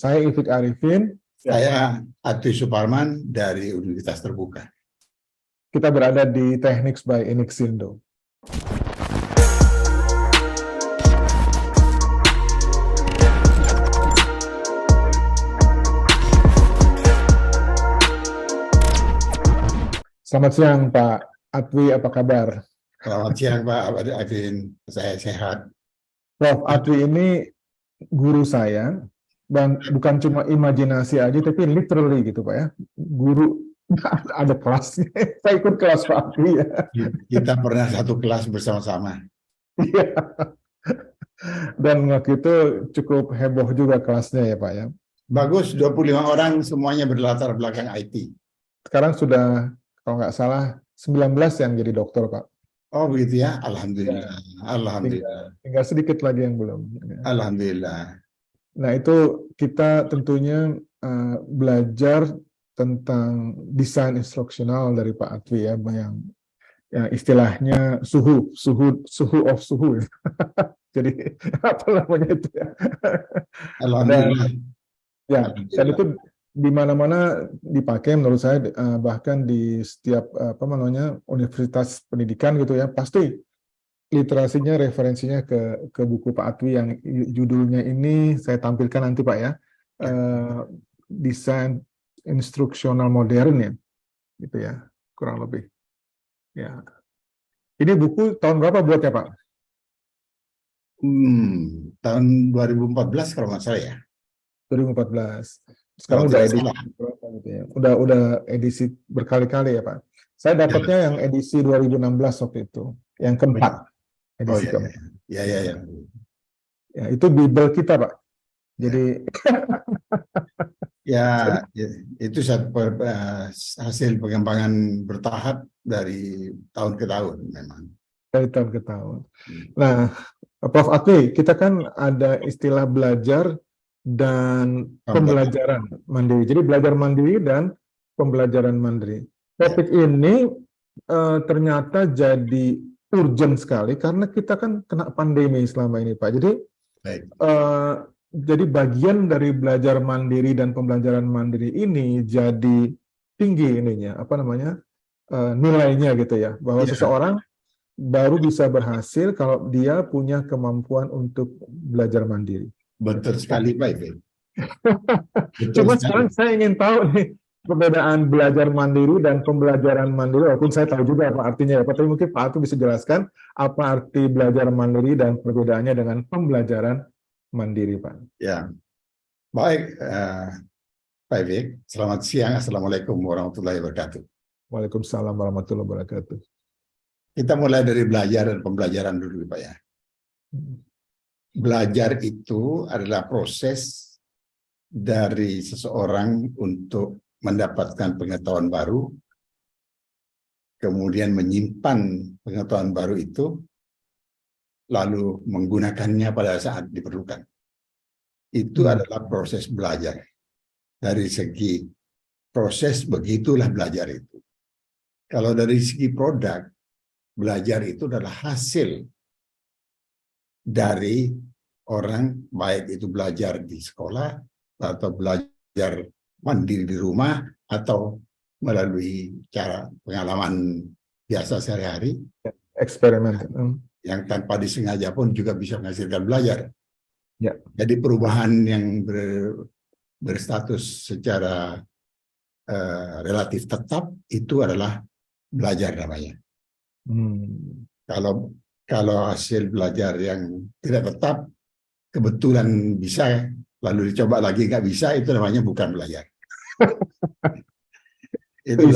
Saya Ifik Arifin. Saya Atwi Suparman dari Universitas Terbuka. Kita berada di Techniques by Enixindo. Selamat siang Pak Atwi, apa kabar? Selamat siang Pak Arifin, saya sehat. Prof. Atwi ini guru saya, dan bukan cuma imajinasi aja, tapi literally gitu Pak ya. Guru, ada kelasnya. Saya ikut kelas Pak Atwi ya. Kita pernah satu kelas bersama-sama. Iya. Dan waktu itu cukup heboh juga kelasnya ya Pak ya. Bagus, 25 orang semuanya berlatar belakang IT. Sekarang sudah, kalau nggak salah, 19 yang jadi dokter Pak. Oh begitu ya, Alhamdulillah. Alhamdulillah. Tinggal sedikit lagi yang belum. Alhamdulillah. Nah itu kita tentunya belajar tentang desain instruksional dari Pak Atwi ya, yang istilahnya suhu of suhu. Jadi apa namanya itu ya? Alhamdulillah. Ya, dan itu di mana-mana dipakai menurut saya, bahkan di setiap universitas pendidikan gitu ya, pasti literasinya, referensinya ke buku Pak Atwi yang judulnya ini saya tampilkan nanti Pak ya, desain instruksional modern ya, gitu ya, kurang lebih. Ya, ini buku tahun berapa buatnya Pak? Tahun 2014 kalau nggak salah ya. 2014. Sekarang udah edisi berapa gitu ya? Udah edisi berkali-kali ya Pak. Saya dapatnya yang edisi 2016 waktu itu, yang keempat. Edisi keempat. Ya. Ya, itu Bible kita Pak. Jadi ya itu hasil pengembangan bertahap dari tahun ke tahun memang. Dari tahun ke tahun. Nah, Prof. Atwi, kita kan ada istilah belajar dan pembelajaran mandiri. Jadi belajar mandiri dan pembelajaran mandiri. Topik ini ternyata jadi urgent sekali karena kita kan kena pandemi selama ini Pak. Jadi bagian dari belajar mandiri dan pembelajaran mandiri ini jadi tinggi ininya, nilainya gitu ya, bahwa seseorang baru bisa berhasil kalau dia punya kemampuan untuk belajar mandiri. Betul sekali Pak Ibe. Cuma sekarang saya ingin tahu nih perbedaan belajar mandiri dan pembelajaran mandiri, walaupun saya tahu juga apa artinya ya, tapi mungkin Pak Atu bisa jelaskan apa arti belajar mandiri dan perbedaannya dengan pembelajaran mandiri Pak. Ya, baik Pak Ibe, selamat siang, Assalamualaikum warahmatullahi wabarakatuh. Waalaikumsalam warahmatullahi wabarakatuh. Kita mulai dari belajar dan pembelajaran dulu Pak ya. Belajar itu adalah proses dari seseorang untuk mendapatkan pengetahuan baru, kemudian menyimpan pengetahuan baru itu, lalu menggunakannya pada saat diperlukan. Itu adalah proses belajar. Dari segi proses, begitulah belajar itu. Kalau dari segi produk, belajar itu adalah hasil dari orang, baik itu belajar di sekolah atau belajar mandiri di rumah atau melalui cara pengalaman biasa sehari-hari, eksperimen yang tanpa disengaja pun juga bisa menghasilkan belajar. Ya. Jadi perubahan yang berstatus secara relatif tetap itu adalah belajar namanya. Kalau hasil belajar yang tidak tetap, kebetulan bisa, lalu dicoba lagi nggak bisa, itu namanya bukan belajar. Itu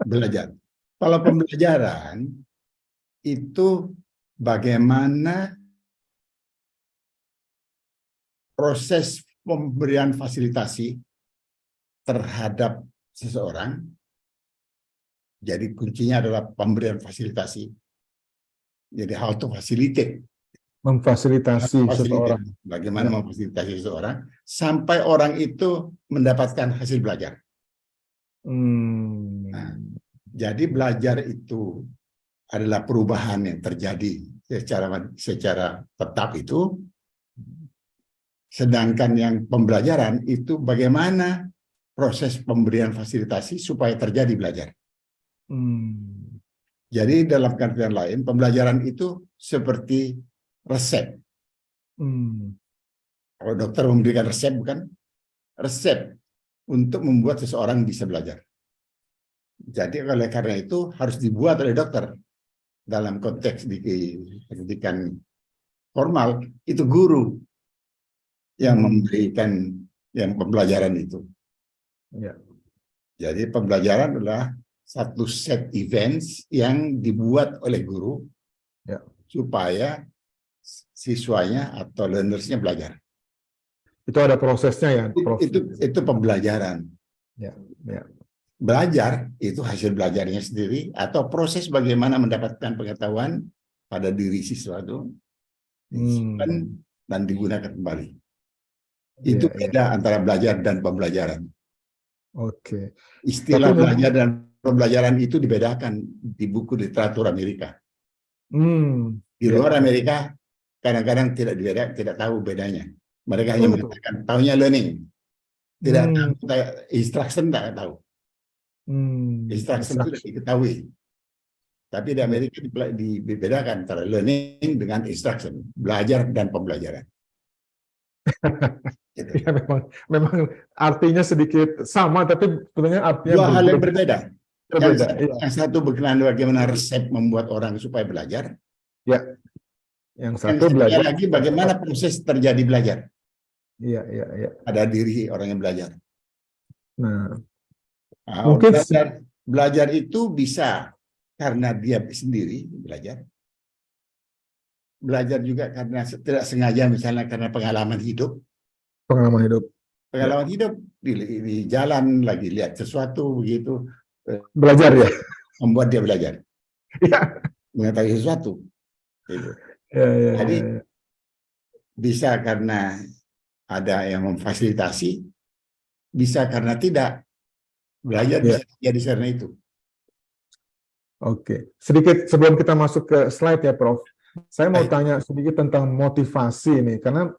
belajar. Kalau pembelajaran, itu bagaimana proses pemberian fasilitasi terhadap seseorang. Jadi kuncinya adalah pemberian fasilitasi. Jadi how to facilitate. Memfasilitasi seseorang. Bagaimana memfasilitasi seseorang sampai orang itu mendapatkan hasil belajar. Nah, jadi belajar itu adalah perubahan yang terjadi secara tetap itu Sedangkan yang pembelajaran itu bagaimana proses pemberian fasilitasi supaya terjadi belajar. Jadi dalam artian lain, pembelajaran itu seperti resep. Kalau dokter memberikan resep, bukan resep untuk membuat seseorang bisa belajar. Jadi oleh karena itu harus dibuat oleh dokter. Dalam konteks di pendidikan formal, itu guru yang memberikan yang pembelajaran itu. Ya. Jadi pembelajaran adalah satu set events yang dibuat oleh guru supaya siswanya atau learnersnya belajar. Itu ada prosesnya ya, Prof. Itu pembelajaran. Ya. Belajar itu hasil belajarnya sendiri atau proses bagaimana mendapatkan pengetahuan pada diri siswa itu disimpan dan digunakan kembali. Itu beda antara belajar dan pembelajaran. Oke. Istilah belajar dan pembelajaran itu dibedakan di buku literatur Amerika. Di luar Amerika kadang-kadang tidak tahu bedanya. Mereka hanya mengatakan tahunya learning. Tidak tahu instruction, tidak tahu. Instruction itu tidak diketahui. Tapi di Amerika dibedakan antara learning dengan instruction, belajar dan pembelajaran. Gitu. Ya, memang artinya sedikit sama, tapi sebenarnya artinya dua hal yang berbeda. Yang satu berkenaan bagaimana resep membuat orang supaya belajar. Ya. Yang satu belajar lagi bagaimana proses terjadi belajar. Iya. Pada diri orang yang belajar. Mungkin belajar itu bisa karena dia sendiri belajar. Belajar juga karena tidak sengaja, misalnya karena pengalaman hidup. Pengalaman hidup di jalan lagi lihat sesuatu begitu. Belajar ya. Membuat dia belajar. Ya. Mengetahui sesuatu. Gitu. Jadi bisa karena ada yang memfasilitasi, bisa karena tidak. Belajar bisa jadi karena itu. Oke. Sedikit sebelum kita masuk ke slide ya, Prof. Saya mau tanya sedikit tentang motivasi nih, karena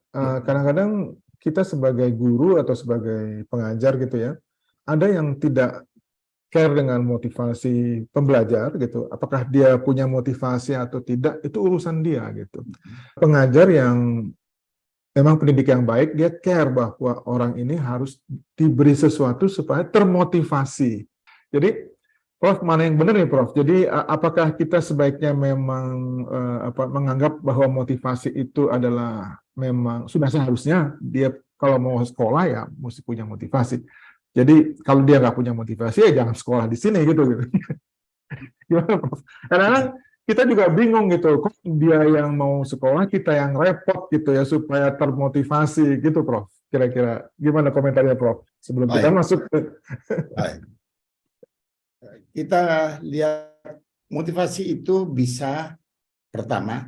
kadang-kadang kita sebagai guru atau sebagai pengajar gitu ya, ada yang tidak care dengan motivasi pembelajar gitu. Apakah dia punya motivasi atau tidak, itu urusan dia gitu. Pengajar yang memang pendidik yang baik, dia care bahwa orang ini harus diberi sesuatu supaya termotivasi. Jadi, Prof, mana yang benar nih, Prof? Jadi, apakah kita sebaiknya memang menganggap bahwa motivasi itu adalah memang sudah seharusnya dia kalau mau sekolah ya mesti punya motivasi. Jadi, kalau dia nggak punya motivasi ya jangan sekolah di sini gitu. Gimana, Prof? Karena kita juga bingung gitu, kok dia yang mau sekolah, kita yang repot gitu ya, supaya termotivasi gitu, Prof. Kira-kira gimana komentarnya, Prof? Sebelum kita masuk ke... Kita lihat motivasi itu bisa, pertama,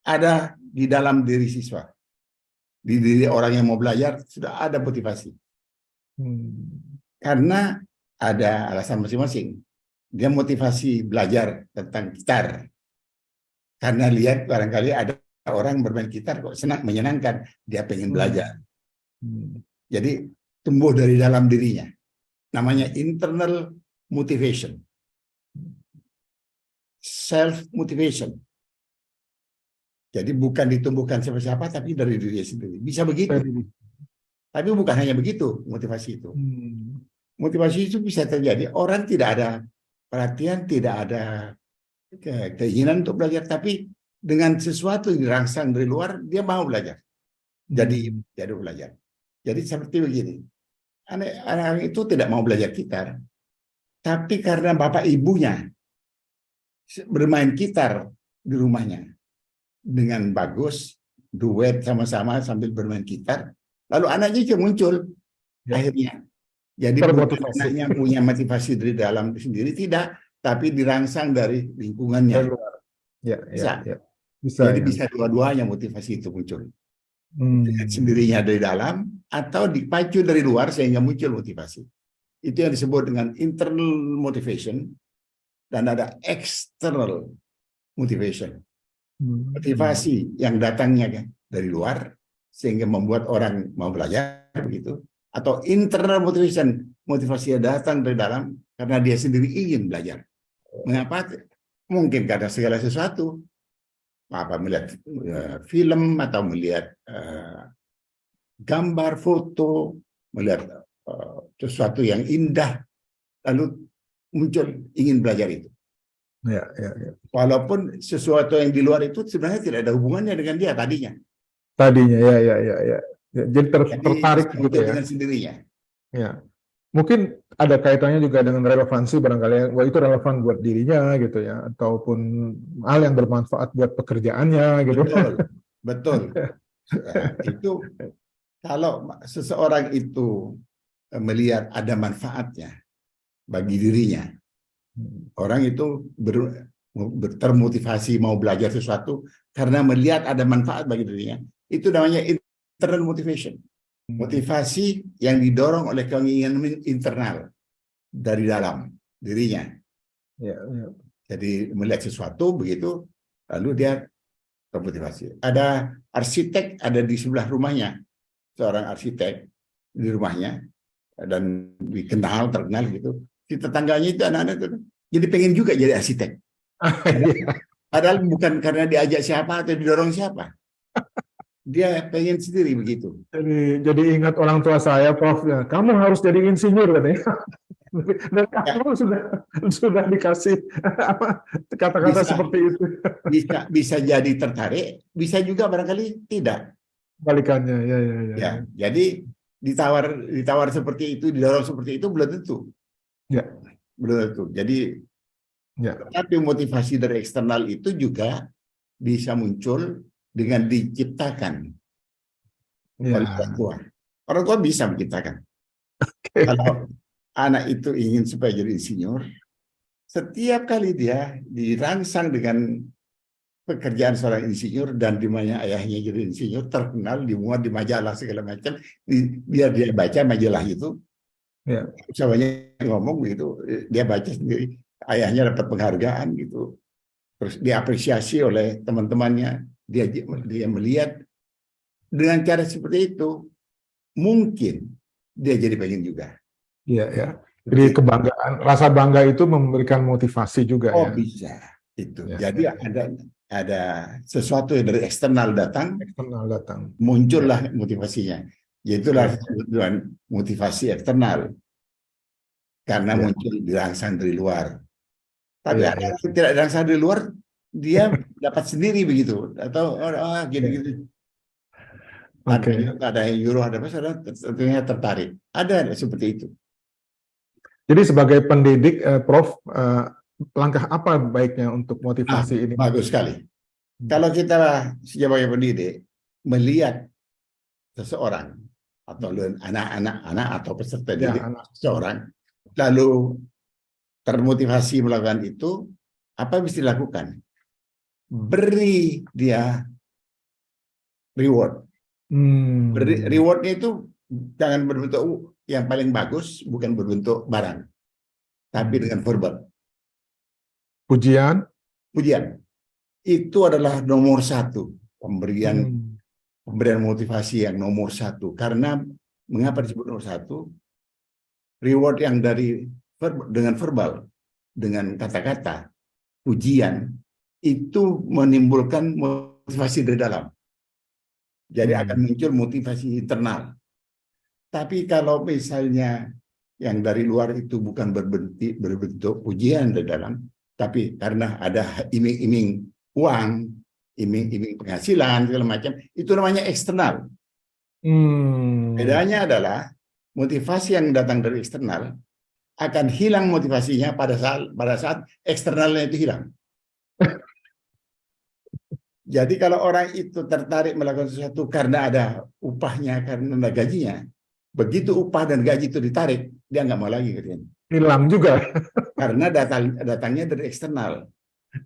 ada di dalam diri siswa. Di diri orang yang mau belajar, sudah ada motivasi. Karena ada alasan masing-masing. Dia motivasi belajar tentang gitar. Karena lihat barangkali ada orang bermain gitar kok senang, menyenangkan. Dia pengen belajar. Jadi tumbuh dari dalam dirinya. Namanya internal motivation. Self-motivation. Jadi bukan ditumbuhkan siapa-siapa, tapi dari dirinya sendiri. Bisa begitu. Tapi bukan hanya begitu motivasi itu. Motivasi itu bisa terjadi. Orang tidak ada perhatian, tidak ada keinginan untuk belajar, tapi dengan sesuatu yang dirangsang dari luar, dia mau belajar. Jadi belajar. Jadi seperti begini, anak-anak itu tidak mau belajar gitar, tapi karena bapak ibunya bermain gitar di rumahnya dengan bagus, duet sama-sama sambil bermain gitar, lalu anaknya juga muncul akhirnya. Jadi bukan anaknya punya motivasi dari dalam sendiri, tidak, tapi dirangsang dari lingkungannya. Jadi bisa dua-duanya motivasi itu muncul. Sendirinya dari dalam atau dipacu dari luar sehingga muncul motivasi. Itu yang disebut dengan internal motivation, dan ada external motivation. Motivasi yang datangnya dari luar sehingga membuat orang mau belajar begitu, atau internal motivation, motivasi yang datang dari dalam karena dia sendiri ingin belajar. Mengapa? Mungkin karena segala sesuatu, melihat film atau melihat gambar, foto, melihat sesuatu yang indah, lalu muncul ingin belajar itu. Ya. Walaupun sesuatu yang di luar itu sebenarnya tidak ada hubungannya dengan dia tadinya. Ya. Jadi tertarik Jadi gitu ya. dengan sendirinya. Ya. Mungkin ada kaitannya juga dengan relevansi barangkali ya. Wah, itu relevan buat dirinya gitu ya, ataupun hal yang bermanfaat buat pekerjaannya gitu. Betul. Ya, itu kalau seseorang itu melihat ada manfaatnya bagi dirinya, orang itu termotivasi mau belajar sesuatu karena melihat ada manfaat bagi dirinya. Itu namanya internal motivation. Motivasi yang didorong oleh keinginan internal dari dalam dirinya. Ya. Jadi melihat sesuatu begitu, lalu dia termotivasi. Ada arsitek ada di sebelah rumahnya, seorang arsitek di rumahnya, dan terkenal gitu. Si tetangganya itu anak-anak itu jadi pengen juga jadi arsitek. Padahal bukan karena diajak siapa atau didorong siapa. Dia pengen sendiri begitu. Jadi ingat orang tua saya, Prof. Ya, kamu harus jadi insinyur katanya. Dan kamu sudah dikasih kata-kata seperti itu. Bisa jadi tertarik, bisa juga barangkali tidak. Balikannya, ya. Jadi ditawar seperti itu, didorong seperti itu belum tentu. Ya. Belum tentu. Jadi tapi motivasi dari eksternal itu juga bisa muncul dengan diciptakan oleh orang tua. Orang tua bisa menciptakan. Kalau anak itu ingin supaya jadi insinyur, setiap kali dia dirangsang dengan pekerjaan seorang insinyur dan di mana ayahnya jadi insinyur, terkenal, dimuat di majalah segala macam, biar dia baca majalah itu, banyak ngomong gitu, dia baca sendiri, ayahnya dapat penghargaan gitu, terus diapresiasi oleh teman-temannya, dia melihat dengan cara seperti itu, mungkin dia jadi pengen juga. Iya. Jadi kebanggaan, rasa bangga itu memberikan motivasi juga. Oh, bisa itu. Jadi ada sesuatu yang dari eksternal datang, muncullah motivasinya. Yaitulah motivasi eksternal karena muncul dirangsang dari luar. Tapi ada yang tidak dirangsang dari luar, dia dapat sendiri begitu, atau gitu. Ada yang nyuruh, ada apa, tentunya tertarik. Ada seperti itu. Jadi sebagai pendidik, Prof, langkah apa baiknya untuk motivasi ini? Bagus sekali. Kalau kita sebagai pendidik melihat seseorang atau anak-anak atau peserta didik seseorang, lalu termotivasi melakukan itu, apa yang bisa dilakukan? Beri dia reward. Rewardnya itu jangan berbentuk yang paling bagus, bukan berbentuk barang, tapi dengan verbal. Pujian itu adalah nomor satu, pemberian motivasi yang nomor satu. Karena mengapa disebut nomor satu? Reward yang dengan verbal, dengan kata-kata, pujian itu menimbulkan motivasi dari dalam. Jadi akan muncul motivasi internal. Tapi kalau misalnya yang dari luar itu bukan berbentuk pujian dari dalam, tapi karena ada iming-iming uang, iming-iming penghasilan, segala macam, itu namanya eksternal. Bedanya adalah motivasi yang datang dari eksternal akan hilang motivasinya pada saat eksternalnya itu hilang. Jadi kalau orang itu tertarik melakukan sesuatu karena ada upahnya, karena ada gajinya, begitu upah dan gaji itu ditarik, dia nggak mau lagi katanya. Hilang juga. Karena datangnya dari eksternal.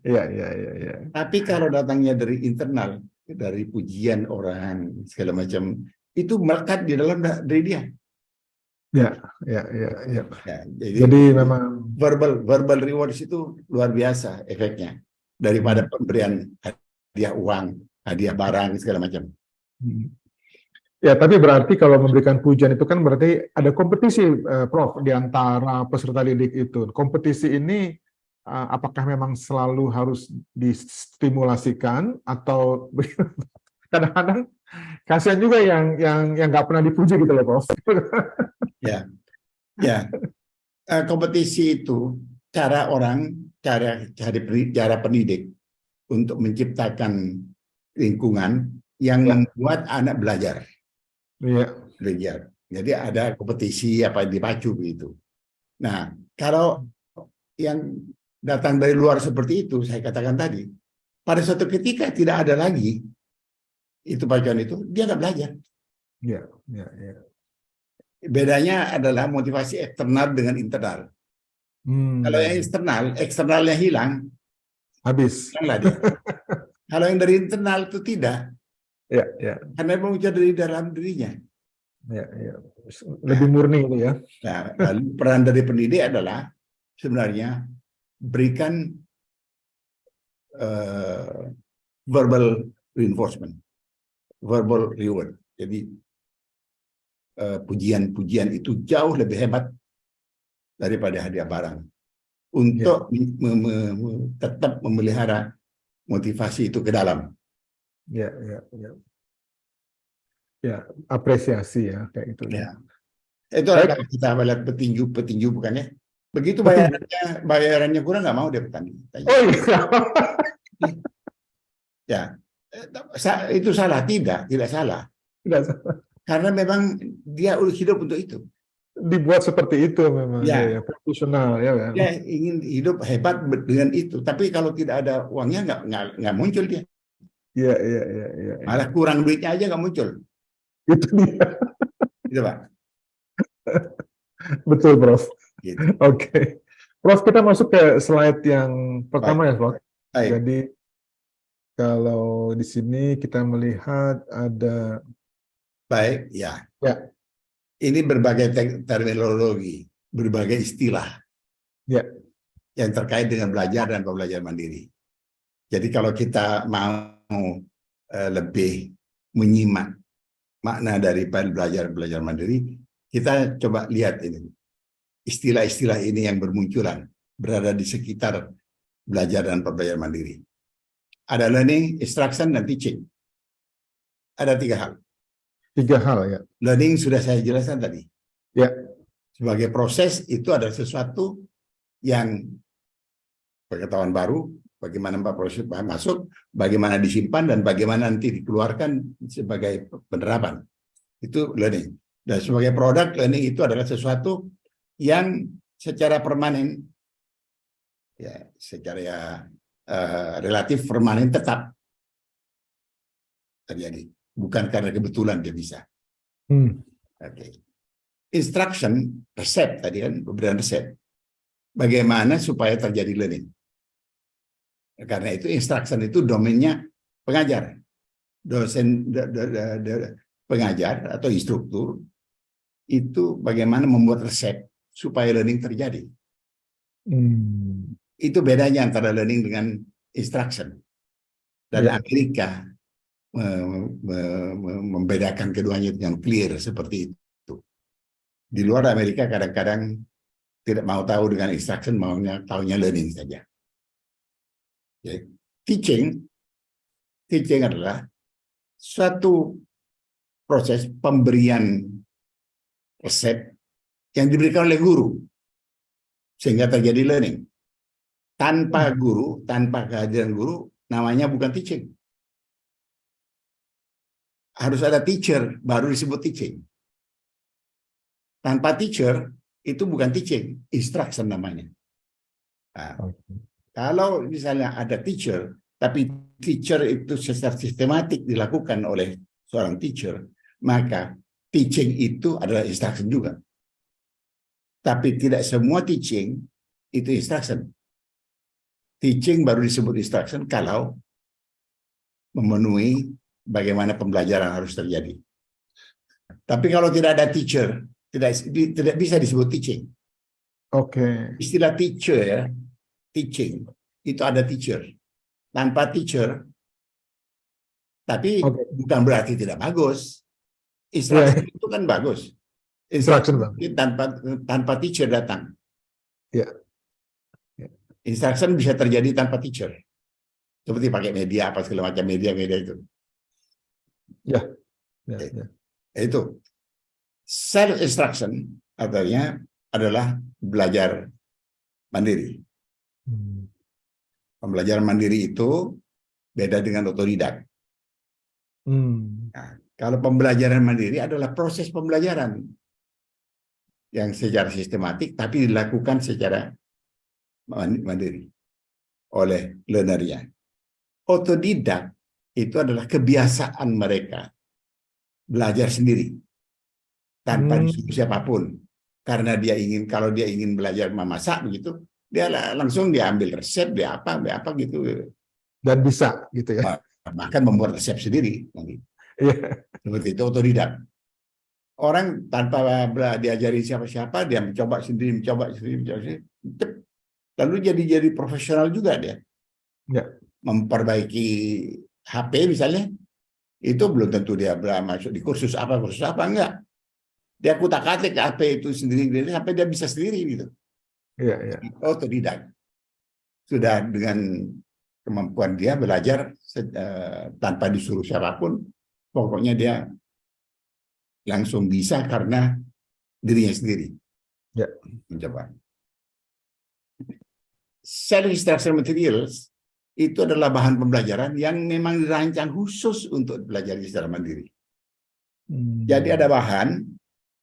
Iya. Tapi kalau datangnya dari internal, dari pujian orang, segala macam, itu melekat di dalam dari dia. Ya. Jadi memang verbal rewards itu luar biasa efeknya daripada pemberian hadiah uang, hadiah barang segala macam. Ya, tapi berarti kalau memberikan pujian itu kan berarti ada kompetisi, Prof, di antara peserta didik itu. Kompetisi ini apakah memang selalu harus distimulasikan atau kadang-kadang kasihan juga yang nggak pernah dipuji gitu loh, Prof. Ya, ya. Kompetisi itu cara pendidik untuk menciptakan lingkungan yang Ya, membuat anak belajar. iya, Belajar. Jadi ada kompetisi apa dipacu begitu. Nah, kalau yang datang dari luar seperti itu, saya katakan tadi, pada suatu ketika tidak ada lagi itu pacuan itu, dia nggak belajar. iya, iya, iya. Bedanya adalah motivasi eksternal dengan internal. Kalau yang eksternalnya hilang, Habis. hilanglah dia. Kalau yang dari internal itu tidak, Ya, ya, karena muncul dari dalam dirinya. ya, ya. Nah, Lebih murni itu ya. lalu peran dari pendidik adalah sebenarnya berikan verbal reinforcement, verbal reward. Jadi pujian-pujian itu jauh lebih hebat daripada hadiah barang Ya, untuk tetap memelihara motivasi itu ke dalam. ya, ya, ya. Ya, apresiasi ya kayak gitu ya. Ya, itu Baik, kalau kita lihat petinju bukannya begitu petinju. bayarannya kurang nggak mau dia bertanding. Oh iya. Ya, itu salah tidak salah Tidak salah. karena memang dia hidup untuk itu. Dibuat seperti itu memang ya, Ya, ya profesional ya kan. dia ingin hidup hebat dengan itu. Tapi kalau tidak ada uangnya nggak muncul dia. Iya, iya, iya, iya, iya. Malah kurang duitnya aja nggak muncul. Itu dia. Gitu Pak. Betul, Prof. Gitu. Oke. Prof, kita masuk ke slide yang Baik, pertama ya, Prof. baik, Jadi kalau di sini kita melihat ada baik. Ya, ya, ini berbagai terminologi, berbagai istilah ya, yang terkait dengan belajar dan pembelajaran mandiri. Jadi kalau kita mau lebih menyimak makna dari belajar mandiri, kita coba lihat ini. Istilah-istilah ini yang bermunculan, berada di sekitar belajar dan pembelajaran mandiri. Ada learning, instruction, dan teaching. Ada 3 hal. 3 hal ya. Learning sudah saya jelaskan tadi. Ya, Sebagai proses itu adalah sesuatu yang pengetahuan baru, bagaimana proses masuk, bagaimana disimpan, dan bagaimana nanti dikeluarkan sebagai penerapan. Itu learning. Dan sebagai produk, learning itu adalah sesuatu yang secara permanen, ya, secara relatif permanen tetap terjadi. Bukan karena kebetulan dia bisa. Okay. Instruction, resep tadi kan, pemberian resep. Bagaimana supaya terjadi learning. Karena itu instruction itu domainnya pengajar. Dosen pengajar atau instruktur itu bagaimana membuat resep supaya learning terjadi. Itu bedanya antara learning dengan instruction. Dan ya. Amerika membedakan keduanya dengan clear seperti itu. Di luar Amerika kadang-kadang tidak mau tahu dengan instruction, maunya tahunya learning saja. Okay. Teaching adalah suatu proses pemberian resep yang diberikan oleh guru sehingga terjadi learning. Tanpa guru, tanpa kehadiran guru, namanya bukan teaching. Harus ada teacher, baru disebut teaching. Tanpa teacher, itu bukan teaching, instruction namanya. Nah, kalau misalnya ada teacher, tapi teacher itu secara sistematik dilakukan oleh seorang teacher, maka teaching itu adalah instruction juga. Tapi tidak semua teaching itu instruction. Teaching baru disebut instruction kalau memenuhi bagaimana pembelajaran harus terjadi. Tapi kalau tidak ada teacher, tidak bisa disebut teaching. Oke. Istilah teacher ya, teaching, itu ada teacher. Tanpa teacher, tapi bukan berarti tidak bagus. Instruction itu kan bagus. Instruction, Instruction Bang. tanpa teacher datang. Ya. Instruction bisa terjadi tanpa teacher. Seperti pakai media, apa segala macam media itu. Ya. Ya. Itu. Self-instruction artinya adalah belajar mandiri. Pembelajaran mandiri itu beda dengan otodidak. Nah, kalau pembelajaran mandiri adalah proses pembelajaran yang secara sistematik tapi dilakukan secara mandiri oleh learnernya. Otodidak itu adalah kebiasaan mereka belajar sendiri tanpa disuruh siapapun. Karena kalau dia ingin belajar memasak begitu, dia langsung dia ambil resep, dia apa gitu. Dan bisa gitu ya. Bahkan membuat resep sendiri. Seperti itu otodidak. Orang tanpa diajari siapa-siapa, dia mencoba sendiri. Lalu jadi profesional juga dia. Ya. Memperbaiki HP misalnya, itu belum tentu dia masuk di kursus apa enggak. Dia kutak-atik HP itu sendiri sampai dia bisa sendiri gitu. Iya. Otodidak. Sudah dengan kemampuan dia belajar tanpa disuruh siapapun, pokoknya dia langsung bisa karena dirinya sendiri. Ya. Mencoba. Self-instruction materials itu adalah bahan pembelajaran yang memang dirancang khusus untuk belajar secara mandiri. Jadi ada bahan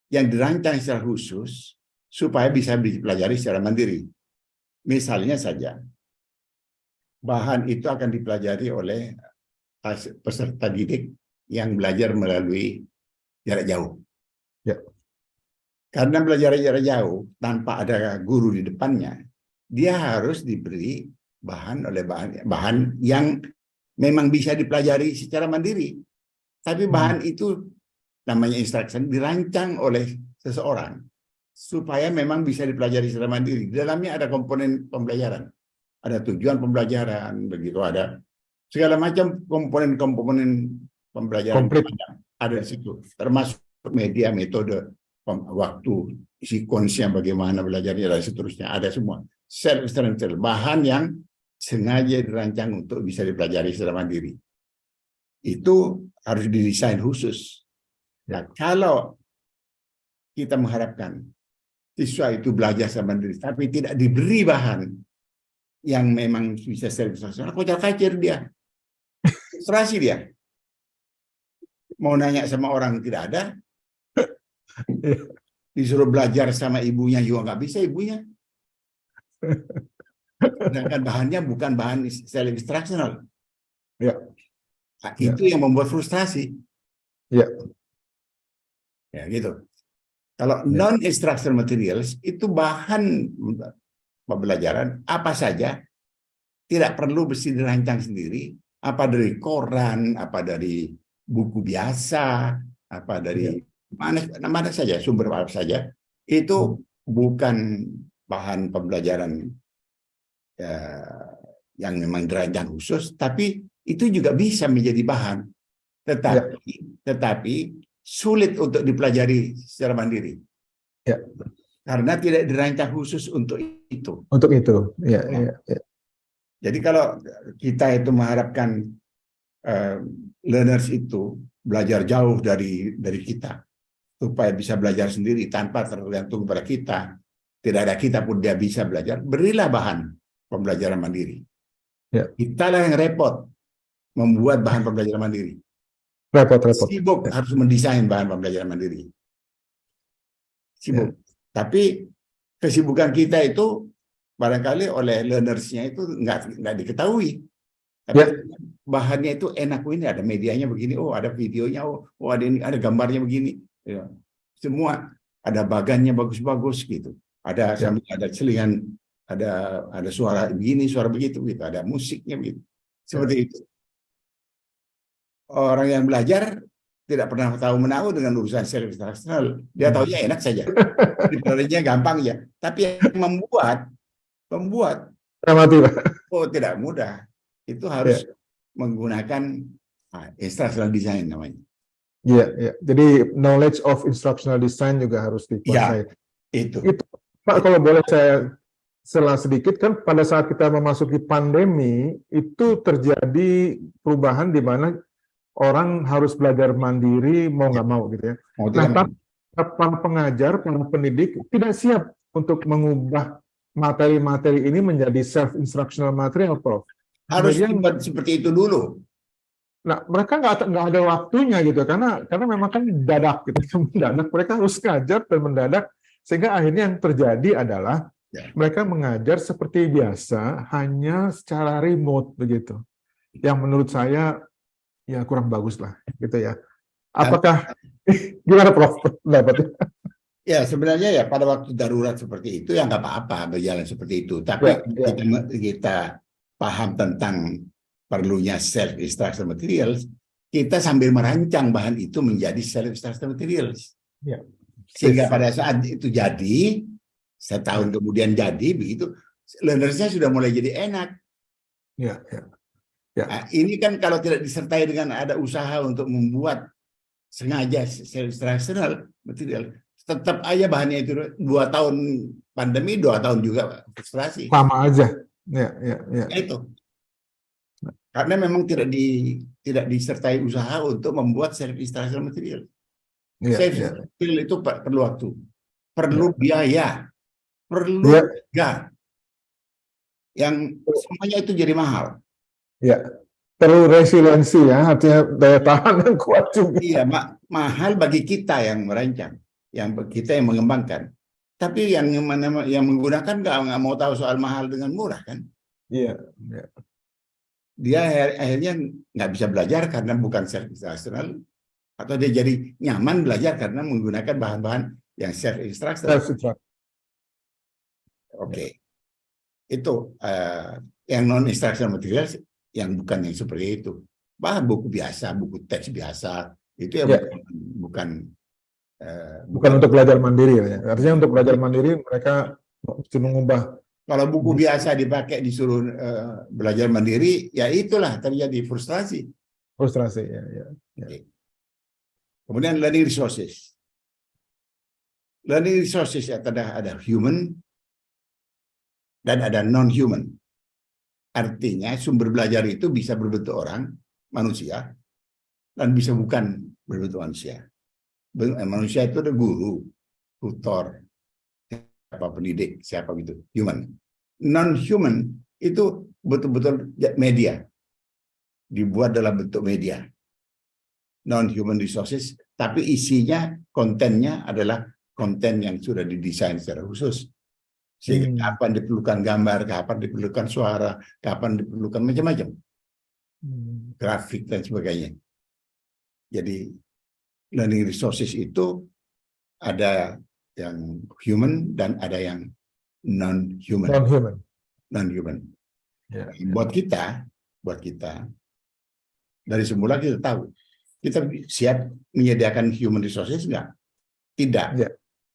yang dirancang secara khusus supaya bisa dipelajari secara mandiri. Misalnya saja, bahan itu akan dipelajari oleh peserta didik yang belajar melalui jarak jauh. Ya. Karena belajar jarak jauh tanpa ada guru di depannya, dia harus diberi bahan yang memang bisa dipelajari secara mandiri. Tapi bahan itu namanya instruction dirancang oleh seseorang supaya memang bisa dipelajari secara mandiri. Di dalamnya ada komponen pembelajaran, ada tujuan pembelajaran, begitu ada segala macam komponen pembelajaran ada di situ, termasuk media, metode, waktu, sekuensnya bagaimana belajarnya dan seterusnya, ada semua. Self-instruction, bahan yang sengaja dirancang untuk bisa dipelajari secara mandiri. Itu harus didesain khusus. Nah, kalau kita mengharapkan siswa itu belajar secara mandiri, tapi tidak diberi bahan yang memang bisa self-instruction, kocar-kacir dia. Frustrasi dia. Mau nanya sama orang tidak ada. Disuruh belajar sama ibunya juga nggak bisa ibunya. Sedangkan bahannya bukan bahan self-instructional. Ya. Nah, itu yang membuat frustrasi. Ya. Ya gitu. Kalau non-instructional materials itu bahan pembelajaran apa saja, tidak perlu mesti dirancang sendiri, apa dari koran, apa dari buku biasa, apa dari mana saja, sumber apa saja, itu bukan bahan pembelajaran yang memang dirancang khusus, tapi itu juga bisa menjadi bahan, tetapi sulit untuk dipelajari secara mandiri. Ya. Karena tidak dirancang khusus untuk itu. Untuk itu, ya. Jadi kalau kita itu mengharapkan learners itu belajar jauh dari kita, supaya bisa belajar sendiri tanpa tergantung pada kita, tidak ada kita pun dia bisa belajar, berilah bahan pembelajaran mandiri. Ya. Kitalah yang repot membuat bahan pembelajaran mandiri. Repot. Sibuk harus mendesain bahan pembelajaran mandiri. Sibuk. Tapi kesibukan kita itu barangkali oleh learnersnya itu nggak diketahui. Tapi bahannya itu enak, ini ada medianya begini, ada videonya, ada ini, ada gambarnya begini. Ya. Semua ada bagannya bagus-bagus gitu. Ada sambil ada selingan, ada suara begini, suara begitu gitu, ada musiknya begitu. Seperti itu. Orang yang belajar tidak pernah tahu menahu dengan urusan self-instructional. Dia taunya enak saja. Dipelajarinya gampang ya. Tapi yang membuat tidak mudah. Itu harus menggunakan instructional design namanya. Iya, iya. Jadi knowledge of instructional design juga harus dikuasai. Ya, itu. Itu, Pak, kalau boleh saya sela sedikit, kan pada saat kita memasuki pandemi, itu terjadi perubahan di mana orang harus belajar mandiri mau Ya, nggak mau gitu ya. mau Nah, tidak mau. tapi para pengajar, para pendidik tidak siap untuk mengubah materi-materi ini menjadi self-instructional material, Prof. Harus Kemudian, dibuat seperti itu dulu. nah mereka nggak ada waktunya gitu, karena memang kan mendadak gitu, mendadak mereka harus ngajar dan mendadak, sehingga akhirnya yang terjadi adalah Ya. mereka mengajar seperti biasa, hanya secara remote begitu. Yang menurut saya ya kurang bagus lah, gitu ya. Dan Apakah gimana, Prof? Pendapatnya? ya sebenarnya ya pada waktu darurat seperti itu ya nggak apa-apa berjalan seperti itu. Tapi Ya, ya, kita paham tentang perlunya self instructional materials, kita sambil merancang bahan itu menjadi self instructional materials. ya. Sehingga Yes. pada saat itu jadi, setahun kemudian jadi begitu, learnersnya sudah mulai jadi enak. Ya, ya, ya. Nah, ini kan kalau tidak disertai dengan ada usaha untuk membuat sengaja self instructional material, tetap aja bahannya itu 2 tahun pandemi, 2 tahun juga frustrasi. Sama aja. Ya, ya, ya. Itu karena memang tidak disertai usaha untuk membuat self instructional material. Ya, Self ya. instructional material itu perlu waktu, perlu biaya, perlu Ya, tenaga, yang semuanya itu jadi mahal. ya. Perlu resiliensi ya, artinya daya tahan yang kuat juga. Iya, mahal bagi kita yang merancang, yang kita yang mengembangkan. Tapi yang menggunakan nggak mau tahu soal mahal dengan murah kan? Iya, ya. Dia akhirnya nggak bisa belajar karena bukan self instructional, atau dia jadi nyaman belajar karena menggunakan bahan-bahan yang self instructional. Oke. Itu yang non instructional material yang bukan yang seperti itu. Bahan buku biasa, buku teks biasa itu ya, bukan untuk belajar mandiri ya. Artinya untuk belajar mandiri mereka mesti mengubah. Kalau buku biasa dipakai disuruh belajar mandiri, ya itulah terjadi frustrasi. Frustrasi, ya. Okay. Kemudian learning resources. Learning resources ada human dan ada non-human. Artinya sumber belajar itu bisa berbentuk orang, manusia, dan bisa bukan berbentuk manusia. Manusia itu ada guru, tutor, siapa pendidik, siapa gitu, human. Non-human itu betul-betul media, dibuat dalam bentuk media. Non-human resources, tapi isinya, kontennya adalah konten yang sudah didesain secara khusus. Sehingga kapan diperlukan gambar, kapan diperlukan suara, kapan diperlukan macam-macam. Grafik dan sebagainya. Jadi learning resources itu ada yang human dan ada yang non-human. Non-human. Ya. Buat kita dari semula kita tahu kita siap menyediakan human resources enggak? Tidak. Ya.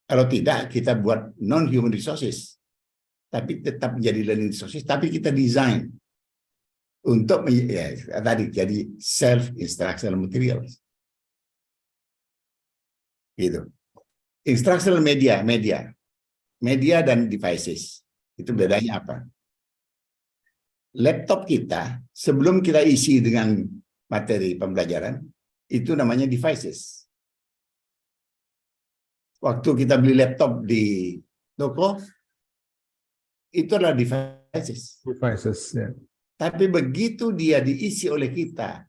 Kalau tidak, kita buat non-human resources, tapi tetap menjadi learning resources, tapi kita desain untuk tadi jadi self-instructional materials. Gitu. Instructional media dan devices. Itu bedanya apa? Laptop kita, sebelum kita isi dengan materi pembelajaran, itu namanya devices. Waktu kita beli laptop di toko, itu adalah devices. Ya. Tapi begitu dia diisi oleh kita,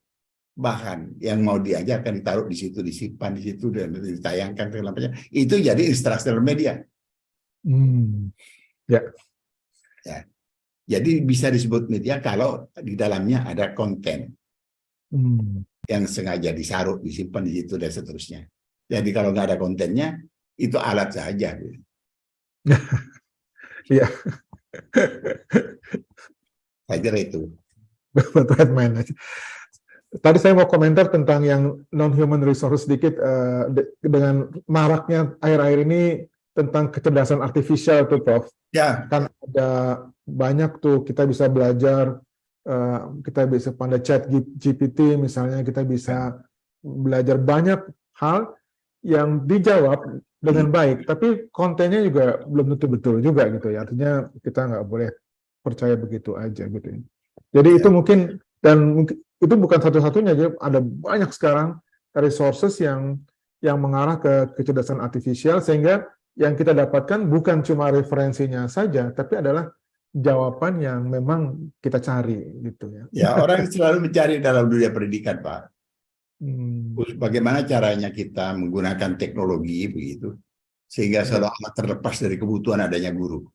bahan yang mau diajarkan ditaruh di situ, disimpan di situ, dan ditayangkan ke lampanya, itu jadi instructional media. Ya. Jadi bisa disebut media kalau di dalamnya ada konten yang sengaja disaruh, disimpan di situ, dan seterusnya. Jadi kalau nggak ada kontennya, itu alat saja. Iya. Saya kira itu. Tadi saya mau komentar tentang yang non-human resource sedikit, dengan maraknya akhir-akhir ini tentang kecerdasan artifisial tuh, Prof. Ya. Kan ada banyak tuh kita bisa belajar, kita bisa pada chat GPT misalnya, kita bisa belajar banyak hal yang dijawab dengan baik, tapi kontennya juga belum tentu betul juga gitu ya. Artinya kita nggak boleh percaya begitu aja gitu ya. Jadi itu Ya, mungkin, dan mungkin itu bukan satu-satunya, jadi ada banyak sekarang resources yang mengarah ke kecerdasan artifisial, sehingga yang kita dapatkan bukan cuma referensinya saja, tapi adalah jawaban yang memang kita cari gitu ya. ya orang selalu mencari dalam dunia pendidikan, Pak. Hmm, Bagaimana caranya kita menggunakan teknologi begitu sehingga ya. selalu amat terlepas dari kebutuhan adanya guru,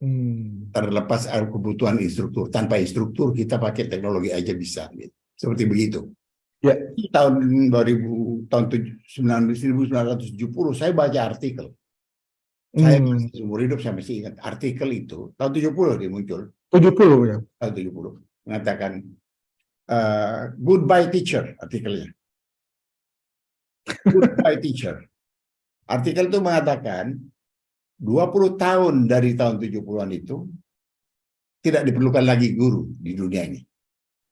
Hmm, terlepas dari kebutuhan instruktur. Tanpa instruktur kita pakai teknologi aja bisa, gitu. Seperti begitu. ya. Tahun 2000, tahun 1970 saya baca artikel. Saya Hmm, masih seumur hidup saya masih ingat artikel itu. Tahun 70 dia muncul. 70 ya. Tahun 70 mengatakan goodbye teacher, artikelnya. Goodbye teacher. Artikel itu mengatakan 20 tahun dari tahun 70-an itu tidak diperlukan lagi guru di dunia ini.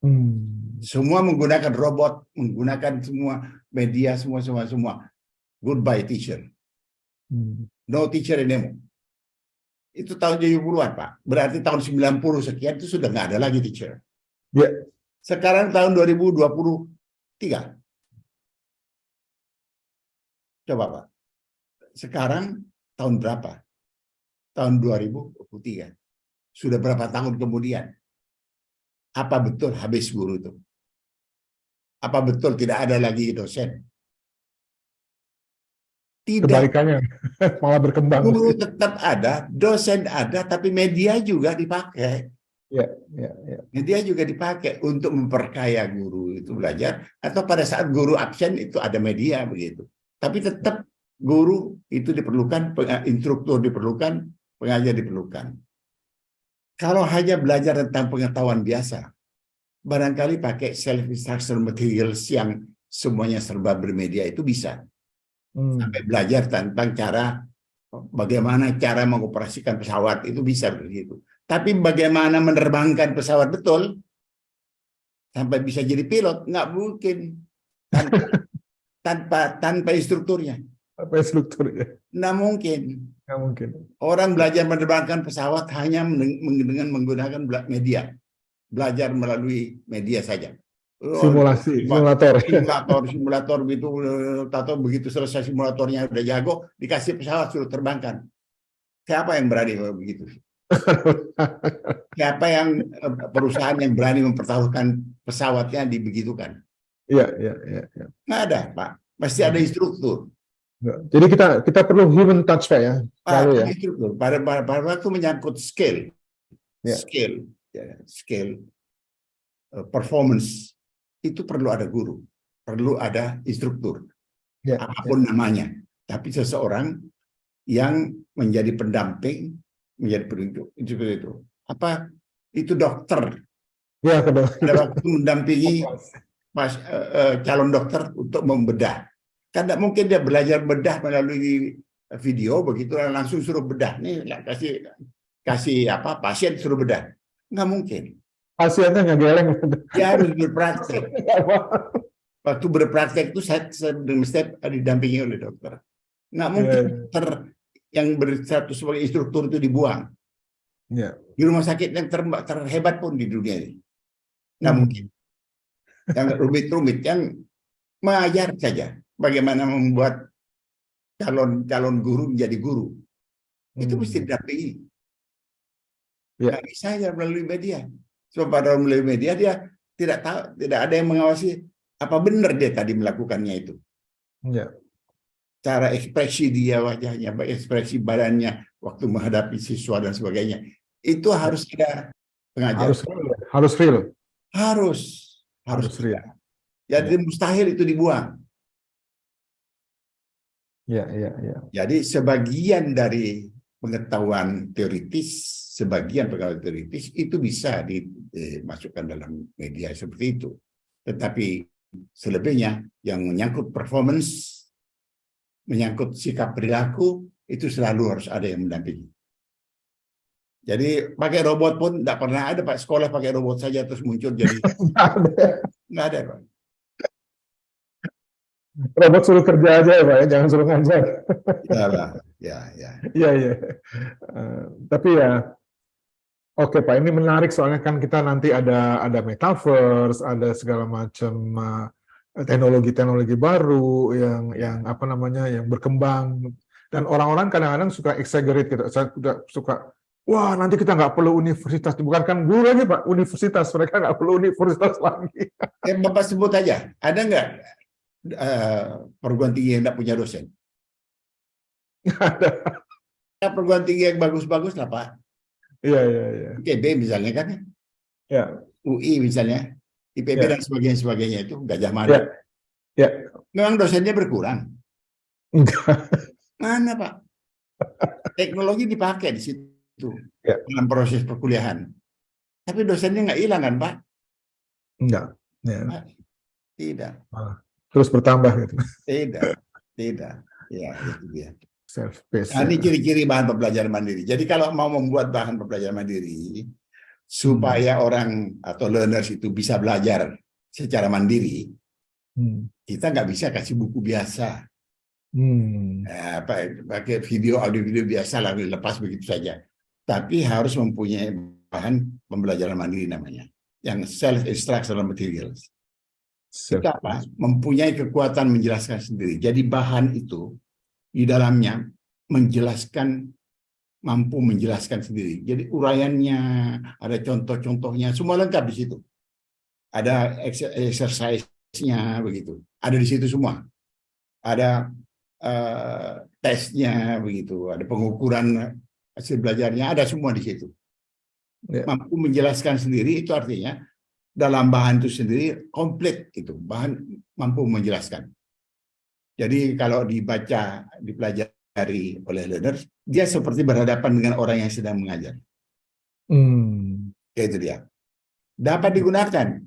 Hmm, Semua menggunakan robot, menggunakan semua media, semua. Goodbye teacher. hmm. No teacher anymore. Itu tahun 70-an, Pak. Berarti tahun 90 sekian itu sudah nggak ada lagi teacher. Ya, Sekarang tahun 2023. Coba, Pak. Sekarang tahun berapa? Tahun 2023. Sudah berapa tahun kemudian? Apa betul habis guru itu? Apa betul tidak ada lagi dosen? Tidak. kebalikannya malah berkembang. Guru tetap ada, dosen ada, tapi media juga dipakai. Ya, ya, ya. Media juga dipakai untuk memperkaya guru itu belajar, atau pada saat guru absen itu ada media begitu. Tapi tetap guru itu diperlukan, instruktur diperlukan, pengajar diperlukan. Kalau hanya belajar tentang pengetahuan biasa, barangkali pakai self-instruction materials yang semuanya serba bermedia itu bisa. Sampai Hmm. belajar tentang bagaimana cara mengoperasikan pesawat itu bisa begitu. Tapi bagaimana menerbangkan pesawat betul sampai bisa jadi pilot nggak mungkin tanpa tanpa instrukturnya. Apa instruktur ya? Nggak mungkin. Nggak mungkin. Orang belajar menerbangkan pesawat hanya dengan menggunakan media, belajar melalui media saja. Simulasi, simulator. Simulator gitu, atau begitu selesai simulatornya udah jago, dikasih pesawat suruh terbangkan. Siapa yang berani begitu? Siapa yang perusahaan yang berani mempertaruhkan pesawatnya dibegitukan? Iya, iya, iya, iya. Nggak ada, Pak. Pasti ada instruktur. Jadi kita perlu human touch, Pak, ya, Pak, selalu ya. instruktur. Pada waktu menyangkut skill, Ya. skill, performance, itu perlu ada guru, perlu ada instruktur, Ya, apapun namanya. Tapi seseorang yang menjadi pendamping, menjadi penunjuk, itu. Apa itu dokter? ya, kedua. Pada waktu mendampingi calon dokter untuk membedah. Kan tidak mungkin dia belajar bedah melalui video begitu langsung suruh bedah. Nih kasih apa pasien suruh bedah. Nggak mungkin. Pasiennya nggak geleng. Dia harus berpraktek. Waktu berpraktek itu saya mesti didampingi oleh dokter. Nggak mungkin dokter yang berstatus sebagai instruktur itu dibuang. Ya. Di rumah sakit yang terhebat pun di dunia ini. Nggak mungkin. Yang rumit-rumit, yang mengajar saja. Bagaimana membuat calon guru menjadi guru. Itu mesti didampingi. Ya. Nggak bisa ya melalui media. Sebab pada melalui media dia tidak tahu, tidak ada yang mengawasi apa benar dia tadi melakukannya itu. Ya. Cara ekspresi dia wajahnya, ekspresi badannya waktu menghadapi siswa dan sebagainya. Itu harus ada pengajar. Harus real. Harus real. Jadi mustahil itu dibuang. Ya, ya, ya. Jadi sebagian dari pengetahuan teoritis, itu bisa dimasukkan dalam media seperti itu. Tetapi selebihnya yang menyangkut performance, menyangkut sikap perilaku, itu selalu harus ada yang mendampingi. Jadi pakai robot pun tidak pernah ada, Pak. Sekolah pakai robot saja terus muncul jadi nggak ada, Pak. Robot suruh kerja aja ya Pak, ya, jangan suruh ngajar. Ya, Pak. Ya, ya. Iya, iya. Tapi ya, oke Pak, ini menarik soalnya kan kita nanti ada metaverse, ada segala macam teknologi-teknologi baru yang Ya. apa namanya yang berkembang, dan orang-orang kadang-kadang suka exaggerate gitu. Saya suka, wah nanti kita nggak perlu universitas, bukan kan guru lagi Pak, universitas, mereka nggak perlu universitas lagi. Bapak sebut aja, ada nggak perguruan tinggi yang nggak punya dosen? Ada. Nah, perguruan tinggi yang bagus-bagus lah, Pak. Iya, iya, iya. ITB misalnya kan, Ya, UI misalnya, IPB ya, dan sebagainya itu Gajah Mada. ya, ya. Memang dosennya berkurang. Enggak. Mana, Pak? Teknologi dipakai di situ Ya, dalam proses perkuliahan. Tapi dosennya nggak hilang kan, Pak? enggak. Ya. Pak, tidak, Terus bertambah gitu. tidak, tidak. Ya, itu dia. Self-paced. Nah, ini Ya. ciri-ciri bahan pembelajaran mandiri. Jadi kalau mau membuat bahan pembelajaran mandiri, supaya orang atau learners itu bisa belajar secara mandiri, kita nggak bisa kasih buku biasa. Pakai video, audio video biasa lalu lepas begitu saja. Tapi harus mempunyai bahan pembelajaran mandiri namanya, yang self-instructional materials. Itu apa? Mempunyai kekuatan menjelaskan sendiri. Jadi bahan itu di dalamnya mampu menjelaskan sendiri. Jadi uraiannya, ada contoh-contohnya, semua lengkap di situ. Ada exercise-nya begitu. Ada di situ semua. Ada tesnya begitu, ada pengukuran hasil belajarnya, ada semua di situ. Mampu menjelaskan sendiri itu artinya dalam bahan itu sendiri komplit itu, bahan mampu menjelaskan. Jadi kalau dibaca, dipelajari oleh learners, dia seperti berhadapan dengan orang yang sedang mengajar. Itu dia. Dapat digunakan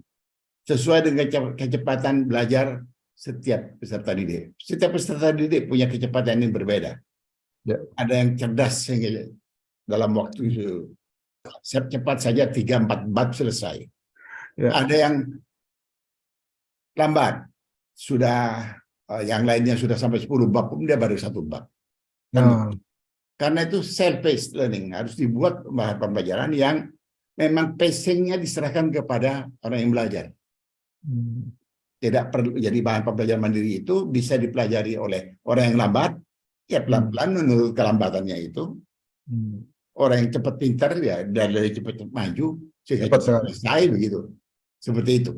sesuai dengan kecepatan belajar setiap peserta didik. Setiap peserta didik punya kecepatan yang berbeda. Ya. Ada yang cerdas sehingga dalam waktu cepat saja 3-4 bab selesai. Ya. Ada yang lambat, sudah yang lainnya sudah sampai 10 bab, dia baru 1 bab. Karena itu self-paced learning, harus dibuat bahan pembelajaran yang memang pacing-nya diserahkan kepada orang yang belajar. Tidak perlu, jadi bahan pembelajaran mandiri itu bisa dipelajari oleh orang yang lambat, ya pelan-pelan menurut kelambatannya itu. Orang yang cepat pintar ya dari cepat maju sehingga cepat selesai begitu. Seperti itu.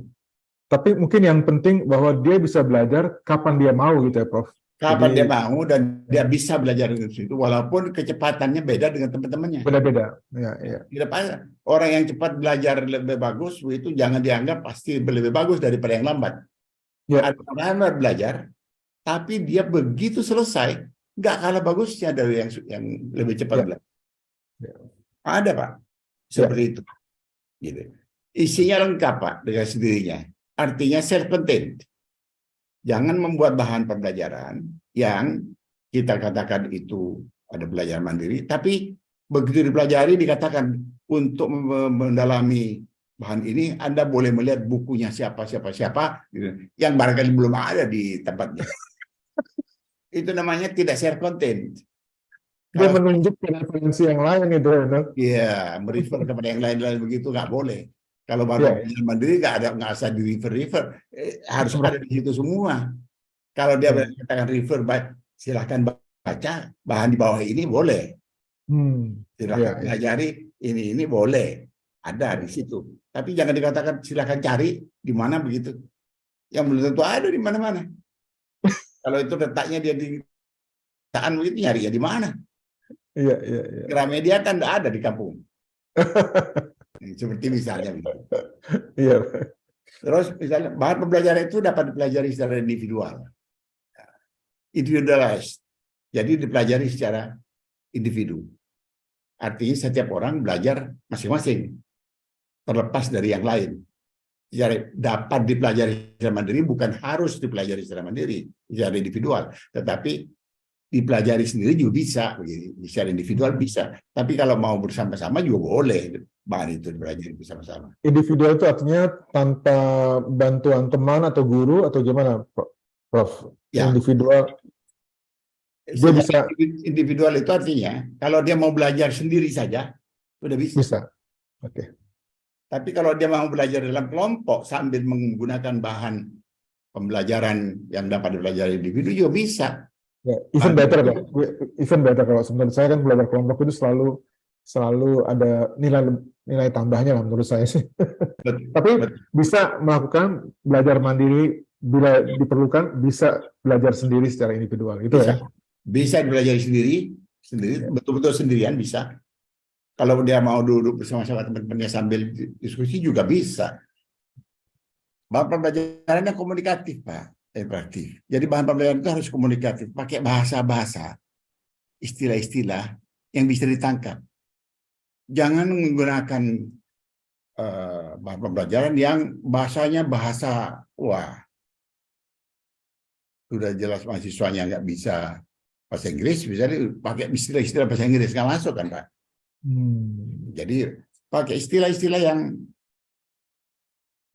Tapi mungkin yang penting bahwa dia bisa belajar kapan dia mau gitu ya, Prof. Kapan dia mau dan dia bisa belajar di situ walaupun kecepatannya beda dengan teman-temannya. Beda-beda. Ya. Tidak apa. Orang yang cepat belajar lebih bagus itu jangan dianggap pasti lebih bagus daripada yang lambat. Ya. Ada orang yang belajar, tapi dia begitu selesai nggak kalah bagusnya dari yang lebih cepat belajar. Ya. Ada Pak, seperti itu. Gitu. Isinya lengkap Pak dengan sendirinya. Artinya self-contained. Jangan membuat bahan pembelajaran yang kita katakan itu ada belajar mandiri, tapi begitu dipelajari dikatakan untuk mendalami bahan ini Anda boleh melihat bukunya siapa yang barangkali belum ada di tempatnya. Itu namanya tidak self-contained. Dia menunjuk referensi yang lain itu. Iya, merefer kepada yang lain-lain begitu nggak boleh. Kalau bahan pembelajaran mandiri nggak usah di refer, harus ada di situ semua. Kalau dia katakan refer, silahkan baca bahan di bawah ini boleh. Silahkan pelajari ini boleh ada di situ. Tapi jangan dikatakan silahkan cari di mana begitu. Yang belum tentu ada di mana-mana. Kalau itu letaknya dia di taan begitu nyari ya di mana? Iya. Gramedia kan nggak ada di kampung. Seperti misalnya begitu. Iya. Terus misalnya bahan pembelajaran itu dapat dipelajari secara individual. Individualized. Jadi dipelajari secara individu. Artinya setiap orang belajar masing-masing. Terlepas dari yang lain. Jadi dapat dipelajari secara mandiri bukan harus dipelajari secara mandiri, secara individual, tetapi dipelajari sendiri juga bisa, secara individual bisa. Tapi kalau mau bersama-sama juga boleh bahan itu dipelajari bersama-sama. Individual itu artinya tanpa bantuan teman atau guru atau gimana, Pak? Prof. Ya. Individual, dia bisa Individual itu artinya kalau dia mau belajar sendiri saja sudah bisa. bisa. Oke. Tapi kalau dia mau belajar dalam kelompok sambil menggunakan bahan pembelajaran yang dapat dipelajari individu juga bisa. Ya, even better, Pak. Even better kalau menurut saya kan belajar kelompok itu selalu ada nilai tambahnya lah menurut saya sih. Tapi bisa melakukan belajar mandiri bila diperlukan, bisa belajar sendiri secara individual itu bisa. ya. Bisa belajar sendiri, betul-betul sendirian bisa. Kalau dia mau duduk bersama-sama teman-temannya sambil diskusi juga bisa. Bahan pembelajarannya komunikatif, Pak. Interaktif. Jadi bahan pembelajaran itu harus komunikatif, pakai bahasa-bahasa, istilah-istilah yang bisa ditangkap. Jangan menggunakan bahan pembelajaran yang bahasanya bahasa, wah, sudah jelas mahasiswanya nggak bisa bahasa Inggris, bisa pakai istilah-istilah bahasa Inggris, nggak masuk kan, Pak? Jadi pakai istilah-istilah yang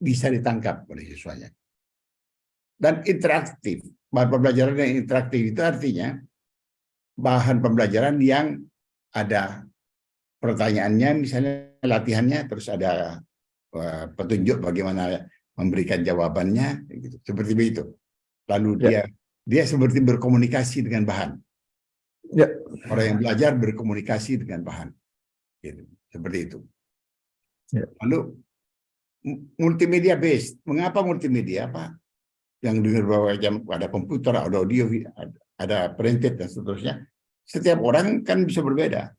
bisa ditangkap oleh siswanya. Dan interaktif. Bahan pembelajaran yang interaktif itu artinya bahan pembelajaran yang ada pertanyaannya, misalnya latihannya, terus ada petunjuk bagaimana memberikan jawabannya, gitu. Seperti begitu. Lalu dia seperti berkomunikasi dengan bahan. Ya. Orang yang belajar berkomunikasi dengan bahan. Gitu. Seperti itu. Ya. Lalu multimedia based. Mengapa multimedia, Pak? Yang dengar bahwa ada komputer, ada audio, ada printed dan seterusnya. Setiap orang kan bisa berbeda.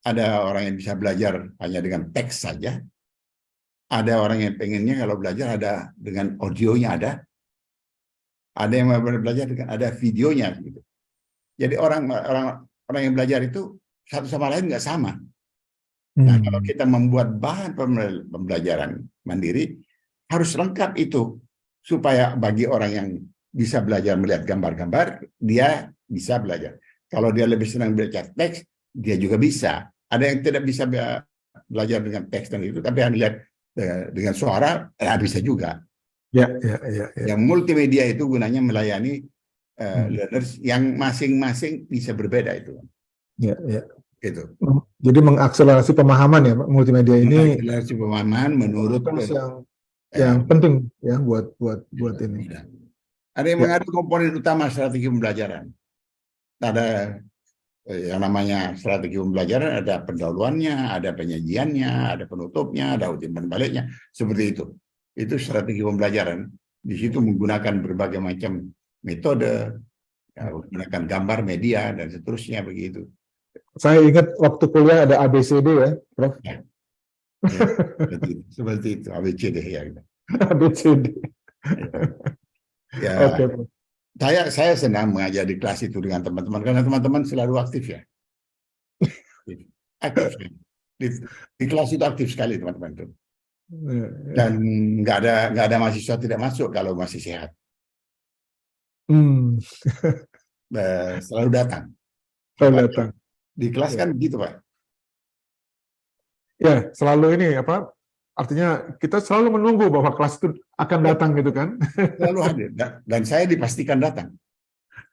Ada orang yang bisa belajar hanya dengan teks saja. Ada orang yang pengennya kalau belajar ada dengan audionya ada. Ada yang belajar dengan ada videonya gitu. Jadi orang yang belajar itu satu sama lain nggak sama. Nah, kalau kita membuat bahan pembelajaran mandiri harus lengkap itu supaya bagi orang yang bisa belajar melihat gambar-gambar, dia bisa belajar. Kalau dia lebih senang belajar teks, dia juga bisa. Ada yang tidak bisa belajar dengan teks dan itu, tapi yang lihat dengan suara, bisa juga. Ya. Yang multimedia itu gunanya melayani learners yang masing-masing bisa berbeda itu. Ya. Gitu. Jadi mengakselerasi pemahaman ya, multimedia ini. Mengakselerasi pemahaman menurut yang penting ya buat ini. Ada yang mengadu komponen utama strategi pembelajaran. Ada yang namanya strategi pembelajaran, ada pendahuluannya, ada penyajiannya, ada penutupnya, ada ujian baliknya, seperti itu. Itu strategi pembelajaran. Di situ menggunakan berbagai macam metode, menggunakan gambar, media dan seterusnya begitu. Saya ingat waktu kuliah ada ABCD ya, Prof. Ya, seperti itu ABCD ya. ABCD. Ya. Oke. Saya senang mengajar di kelas itu dengan teman-teman karena teman-teman selalu aktif ya. Aktif sekali. Di kelas itu aktif sekali teman-teman itu. Dan nggak ada mahasiswa tidak masuk kalau masih sehat. Selalu datang. Selalu datang. Di kelas kan begitu, Pak. Ya, selalu ini apa? Artinya kita selalu menunggu bahwa kelas itu akan datang gitu kan? Selalu hadir dan saya dipastikan datang.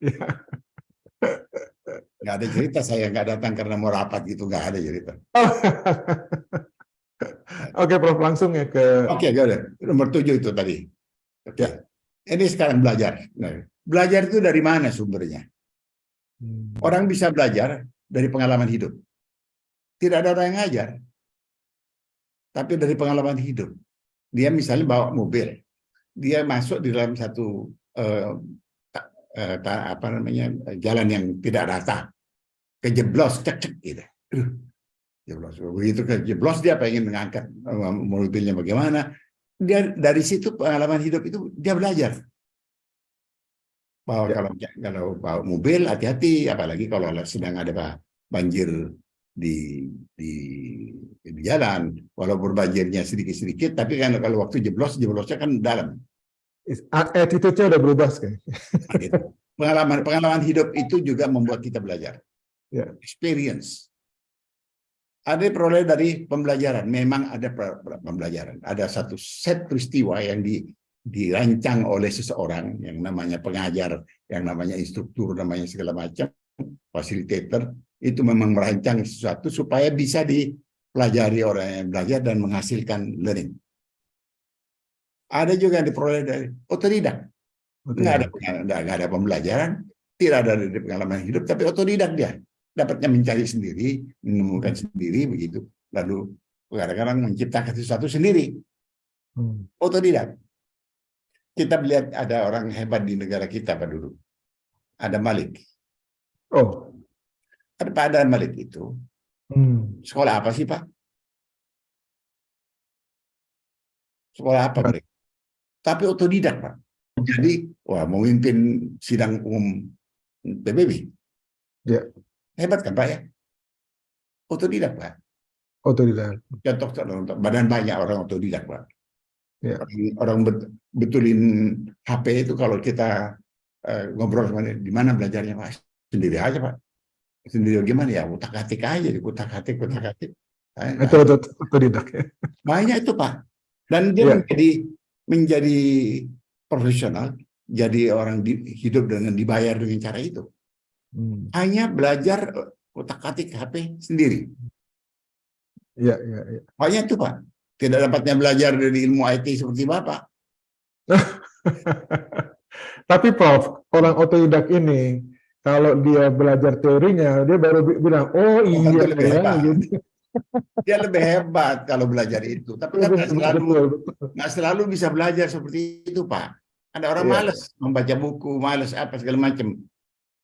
Ya. Nggak ada cerita saya nggak datang karena mau rapat gitu, nggak ada cerita. Oke, Prof, langsung ya ke. Oke, nomor 7 itu tadi. Oke. Ini sekarang belajar. Nah, belajar itu dari mana sumbernya? Orang bisa belajar dari pengalaman hidup. Tidak ada orang yang ngajar. Tapi dari pengalaman hidup. Dia misalnya bawa mobil. Dia masuk di dalam satu jalan yang tidak rata. Kejeblos, cek gitu. Jeblos. Begitu kejeblos dia pengen mengangkat mobilnya bagaimana. Dia dari situ pengalaman hidup itu dia belajar. Bahwa kalau bawa mobil hati-hati, apalagi kalau sedang ada banjir di jalan, walaupun banjirnya sedikit-sedikit, tapi kan kalau waktu jeblosnya kan dalam. Attitude-nya udah berubah sekali. Pengalaman hidup itu juga membuat kita belajar. Experience. Ada peroleh dari pembelajaran. Memang ada pembelajaran. Ada satu set peristiwa yang dirancang oleh seseorang yang namanya pengajar, yang namanya instruktur, namanya segala macam, fasilitator, itu memang merancang sesuatu supaya bisa dipelajari orang yang belajar dan menghasilkan learning. Ada juga yang diperoleh dari otodidak. Nggak ada pembelajaran, tidak ada dari pengalaman hidup, tapi otodidak dia. Dapatnya mencari sendiri, menemukan sendiri, begitu. Lalu kadang-kadang menciptakan sesuatu sendiri. Otodidak. Kita melihat ada orang hebat di negara kita, Pak Dulu. Ada Malik. Oh. Ada Malik itu. Sekolah apa sih, Pak? Sekolah apa, Malik? Tapi otodidak, Pak. Jadi, memimpin sidang umum PBB. Ya. Hebat kan, Pak, ya? Otodidak, Pak. Otodidak. Contoh badan banyak orang otodidak, Pak. Ya. Orang betulin HP itu kalau kita ngobrol sama dia, di mana belajarnya, Pak? Sendiri aja, Pak. Sendiri gimana ya? Utak-atik aja, utak-atik. Itu otodidak ya. Banyak itu, Pak. Dan dia menjadi profesional, jadi orang hidup dengan dibayar dengan cara itu. Hanya belajar utak-atik HP sendiri. Iya. Banyak itu, Pak. Tidak dapatnya belajar dari ilmu IT seperti Bapak. Tapi Prof, orang otodidak ini, kalau dia belajar teorinya, dia baru bilang, oh iya ya, gitu. Dia lebih hebat kalau belajar itu. Tapi kan nggak selalu bisa belajar seperti itu, Pak. Ada orang malas membaca buku, malas apa segala macam.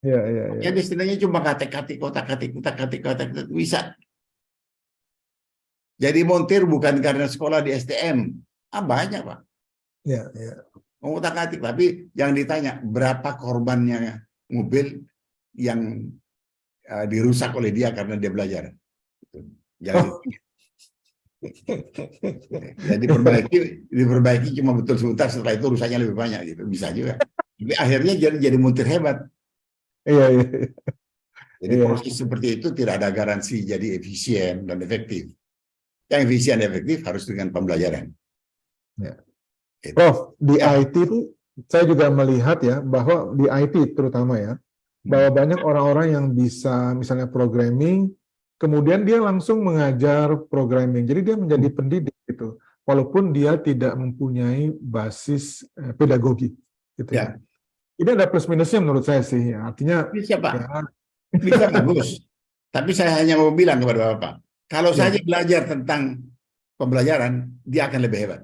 Iya. Jadi istilahnya cuma katik-katik, kotak-katik, bisa. Jadi montir bukan karena sekolah di STM. Banyak, Pak. Iya. Mengutak-atik, tapi yang ditanya berapa korbannya mobil yang dirusak oleh dia karena dia belajar. Jadi diperbaiki cuma betul sebentar, setelah itu rusaknya lebih banyak, gitu. Bisa juga. Tapi akhirnya jadi montir hebat. Iya. Jadi proses seperti itu tidak ada garansi jadi efisien dan efektif. Yang efisien dan efektif harus dengan pembelajaran. Ya. Prof, di IT itu saya juga melihat ya, bahwa di IT terutama ya, bahwa banyak orang-orang yang bisa misalnya programming, kemudian dia langsung mengajar programming. Jadi dia menjadi pendidik gitu, walaupun dia tidak mempunyai basis pedagogi gitu ya. Ini ada plus minusnya menurut saya sih. Artinya bisa, Pak. Bisa bagus. Tapi saya hanya mau bilang kepada Bapak, kalau saja belajar tentang pembelajaran, dia akan lebih hebat.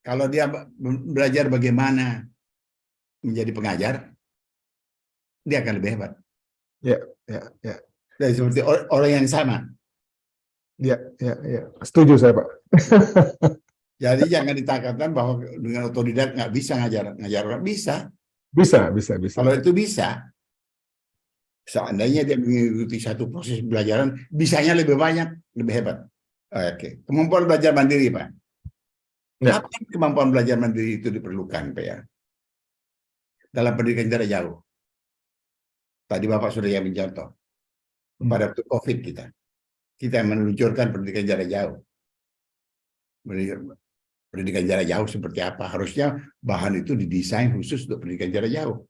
Kalau dia belajar bagaimana menjadi pengajar, dia akan lebih hebat. Ya. Dan seperti orang yang sama. Ya. Setuju saya, Pak. Jadi jangan ditakutkan bahwa dengan otodidak nggak bisa ngajar orang. Bisa. Kalau itu bisa. Seandainya dia mengikuti satu proses pembelajaran, bisanya lebih banyak, lebih hebat. Oke. Kemampuan belajar mandiri, Pak. Ya. Apa kemampuan belajar mandiri itu diperlukan, Pak, ya? Dalam pendidikan jarak jauh. Tadi Bapak sudah yang mencontoh. Pada waktu COVID kita meluncurkan pendidikan jarak jauh. Pendidikan jarak jauh seperti apa? Harusnya bahan itu didesain khusus untuk pendidikan jarak jauh.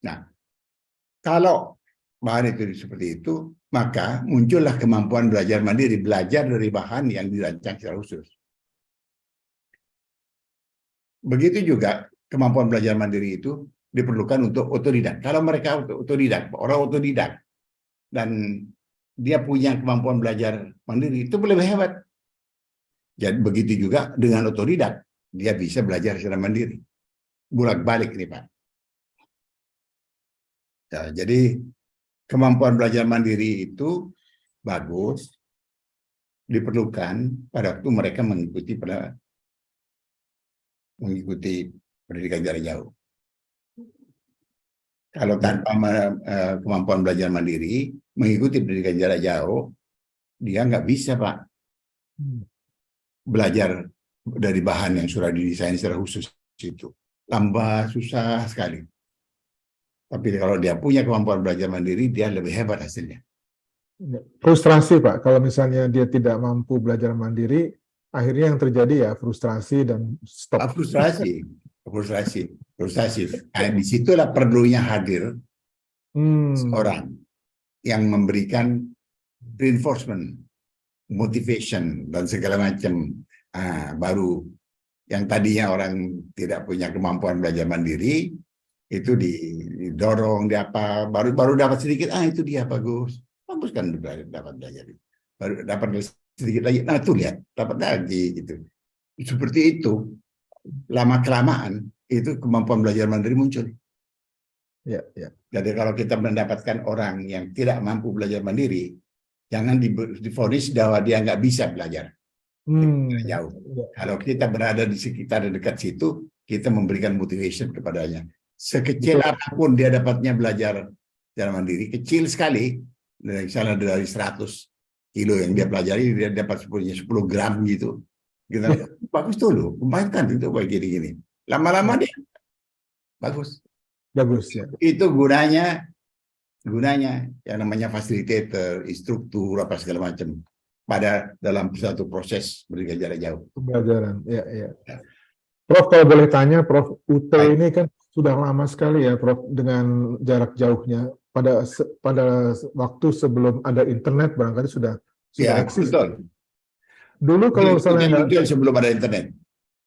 Nah, kalau bahan itu seperti itu, maka muncullah kemampuan belajar mandiri, belajar dari bahan yang dirancang secara khusus. Begitu juga kemampuan belajar mandiri itu diperlukan untuk otodidak. Kalau mereka orang otodidak, dan dia punya kemampuan belajar mandiri, itu lebih hebat. Jadi begitu juga dengan otodidak, dia bisa belajar secara mandiri. Bolak-balik nih, Pak. Ya, jadi kemampuan belajar mandiri itu bagus, diperlukan pada waktu mereka mengikuti pendidikan jarak jauh. Kalau tanpa kemampuan belajar mandiri, mengikuti pendidikan jarak jauh, dia nggak bisa, Pak, belajar dari bahan yang sudah didesain secara khusus itu. Tambah susah sekali. Tapi kalau dia punya kemampuan belajar mandiri, dia lebih hebat hasilnya. Frustrasi, Pak, kalau misalnya dia tidak mampu belajar mandiri, akhirnya yang terjadi ya frustrasi dan stop. Frustrasi, frustrasi, frustrasi. Nah, disitulah perlunya hadir seorang yang memberikan reinforcement, motivation, dan segala macam. Baru yang tadinya orang tidak punya kemampuan belajar mandiri, itu didorong, baru dapat sedikit, itu dia bagus kan dapat belajar. Baru dapat sedikit lagi, tuh lihat, dapat lagi gitu. Seperti itu, lama-kelamaan, itu kemampuan belajar mandiri muncul. Ya, ya. Jadi kalau kita mendapatkan orang yang tidak mampu belajar mandiri, jangan divonis bahwa dia nggak bisa belajar. Jauh. Kalau kita berada di sekitar dekat situ, kita memberikan motivation kepadanya. Sekecil apapun dia dapatnya belajar secara mandiri, kecil sekali, misalnya dari 100 kilo yang dia pelajari, dia dapat 10 gram gitu. Kita bagus dulu, kembangkan itu kayak gini-gini. Lama-lama dia bagus. Bagus ya. Itu gunanya yang namanya fasilitator, instruktur, apa segala macam pada dalam satu proses belajar jarak jauh. Pembelajaran, ya. Prof, kalau boleh tanya, Prof, UT ini kan sudah lama sekali ya, Prof, dengan jarak jauhnya. Pada waktu sebelum ada internet barangkali sudah eksis. Betul. Dulu kalau misalnya sebelum ada internet.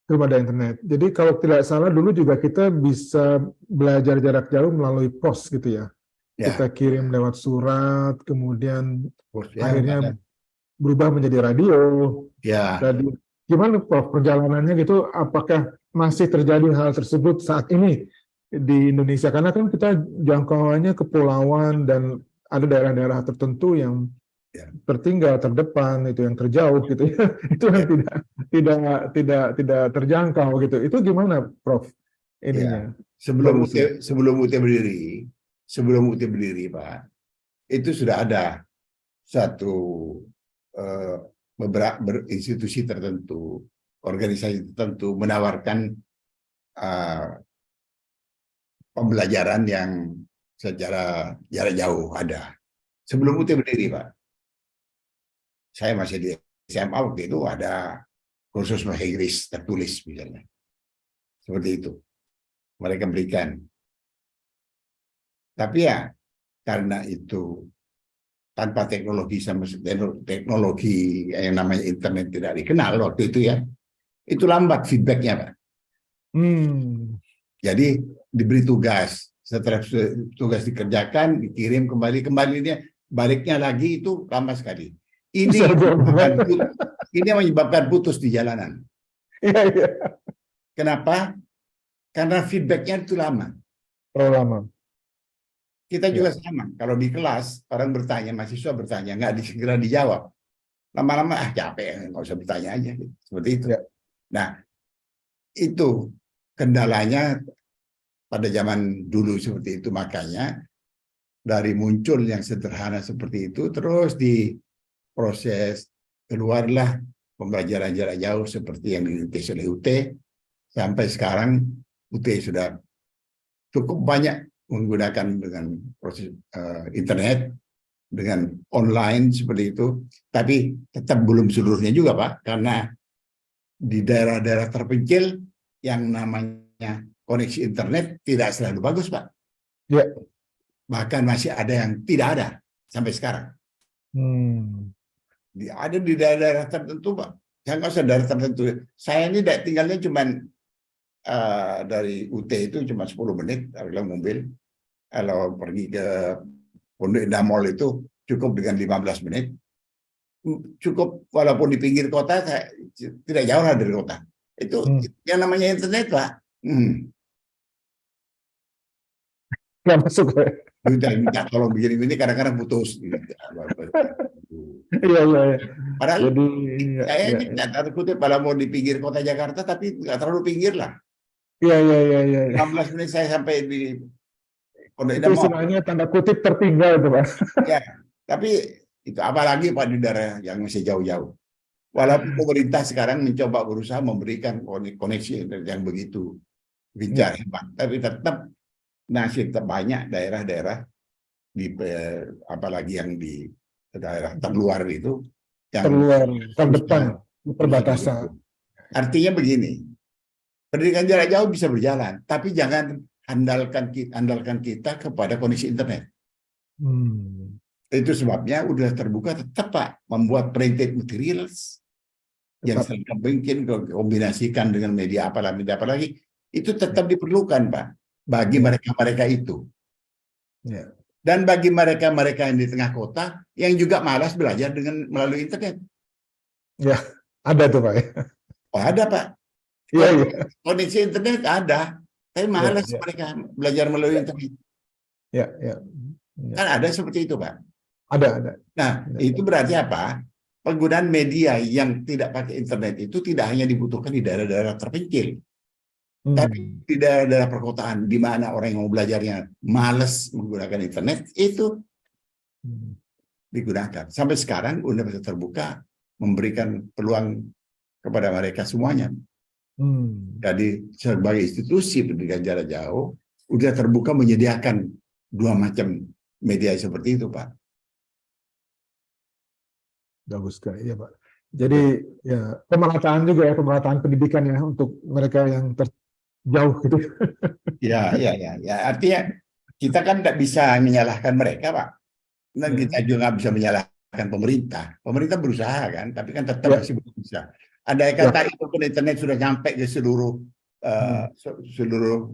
Belum ada internet. Jadi kalau tidak salah dulu juga kita bisa belajar jarak jauh melalui pos gitu ya. Kita kirim lewat surat, kemudian akhirnya berubah menjadi radio. Jadi gimana Prof perjalanannya gitu? Apakah masih terjadi hal tersebut saat ini di Indonesia? Karena kan kita jangkauannya kepulauan dan ada daerah-daerah tertentu yang tertinggal, terdepan, itu yang terjauh gitu ya. Itu yang tidak terjangkau gitu. Itu gimana Prof ininya? Sebelum UT berdiri Pak, itu sudah ada satu beberapa institusi tertentu, organisasi tertentu menawarkan pembelajaran yang secara jarak jauh ada. Sebelum UT berdiri Pak, saya masih di SMA waktu itu ada kursus bahasa Inggris tertulis misalnya. Seperti itu. Mereka berikan. Tapi ya karena itu tanpa teknologi yang namanya internet tidak dikenal waktu itu ya, itu lambat feedbacknya Pak. Jadi diberi tugas, setelah tugas dikerjakan, dikirim kembalinya, baliknya lagi itu lama sekali. Ini menyebabkan putus di jalanan. Kenapa? Karena feedbacknya itu lama. Lama. Kita juga sama. Kalau di kelas orang bertanya, mahasiswa bertanya, nggak segera dijawab. Lama-lama capek, nggak usah bertanya aja. Seperti itu. Nah, itu kendalanya pada zaman dulu seperti itu. Makanya dari muncul yang sederhana seperti itu, terus diproses, keluarlah pembelajaran jarak jauh seperti yang dirintis oleh UT. Sampai sekarang UT sudah cukup banyak menggunakan dengan proses internet, dengan online seperti itu. Tapi tetap belum seluruhnya juga Pak, karena di daerah-daerah terpencil yang namanya koneksi internet tidak selalu bagus Pak. Bahkan masih ada yang tidak ada sampai sekarang. Ada di daerah-daerah tertentu Pak. Saya nggak usah daerah tertentu. Saya ini tinggalnya cuma dari UT itu cuma 10 menit kalau mobil. Kalau pergi ke Pondok Indah Mall itu cukup dengan 15 menit. Cukup walaupun di pinggir kota, tidak jauh lah dari kota. Itu yang namanya internet Pak. Nggak masuk ya? Minta tolong begini-begini kadang-kadang putus. Iya. Padahal saya tidak terkutip kalau mau di pinggir kota Jakarta, tapi nggak terlalu pinggir lah. Iya. 16 menit saya sampai di Pondok Indah Itu Mall. istilahnya tanda kutip tertinggal itu Pak. Ya, tapi itu apalagi Pak di daerah yang masih jauh-jauh. Walaupun pemerintah sekarang mencoba berusaha memberikan koneksi yang begitu gencar, tapi tetap masih banyak daerah-daerah di apalagi yang di daerah terluar itu yang terdepan Perbatasan. Artinya begini, pendidikan jarak jauh bisa berjalan, tapi jangan andalkan kita kepada kondisi internet. Itu sebabnya udah terbuka tetap Pak membuat printed materials yang serta mungkin kombinasikan dengan media apalagi itu tetap diperlukan Pak bagi mereka itu. Dan bagi mereka yang di tengah kota yang juga malas belajar melalui internet. Ya, ada tuh Pak. Oh, ada Pak. Kondisi internet ada, tapi malas mereka belajar melalui internet. Kan ada seperti itu Pak. Ada. Nah, itu berarti apa? Penggunaan media yang tidak pakai internet itu tidak hanya dibutuhkan di daerah-daerah terpencil, tapi di daerah-daerah perkotaan di mana orang yang mau belajarnya malas menggunakan internet itu digunakan. Sampai sekarang Universitas Terbuka memberikan peluang kepada mereka semuanya. Jadi sebagai institusi pendidikan jarak jauh, Universitas Terbuka menyediakan dua macam media seperti itu Pak. Bagus sekali ya Pak. Jadi ya pemerataan juga ya, pemerataan pendidikan ya untuk mereka yang terjauh gitu. Ya. Artinya kita kan tidak bisa menyalahkan mereka Pak. Dan kita juga nggak bisa menyalahkan pemerintah. Pemerintah berusaha kan, tapi kan tetap masih belum bisa. Andai kata itu pun internet sudah sampai ke seluruh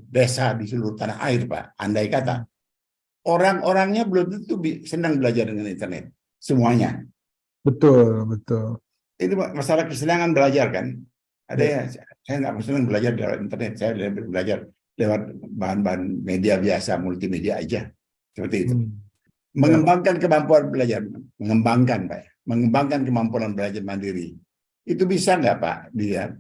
desa di seluruh tanah air Pak. Andai kata orang-orangnya belum tentu senang belajar dengan internet semuanya. Betul. Itu masalah kesenangan belajar kan. Ada ya, saya nggak senang belajar lewat internet, saya belajar lewat bahan-bahan media biasa, multimedia aja. Seperti itu. Mengembangkan kemampuan belajar, mengembangkan kemampuan belajar mandiri. Itu bisa nggak Pak? Dia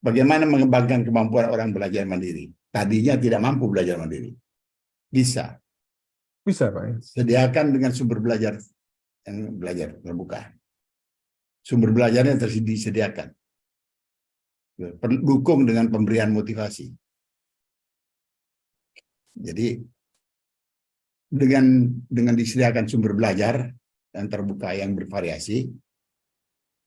bagaimana mengembangkan kemampuan orang belajar mandiri? Tadinya tidak mampu belajar mandiri. Bisa Pak. Sediakan dengan sumber belajar yang belajar terbuka. Sumber belajarnya disediakan. Dukung dengan pemberian motivasi. Jadi dengan disediakan sumber belajar yang terbuka yang bervariasi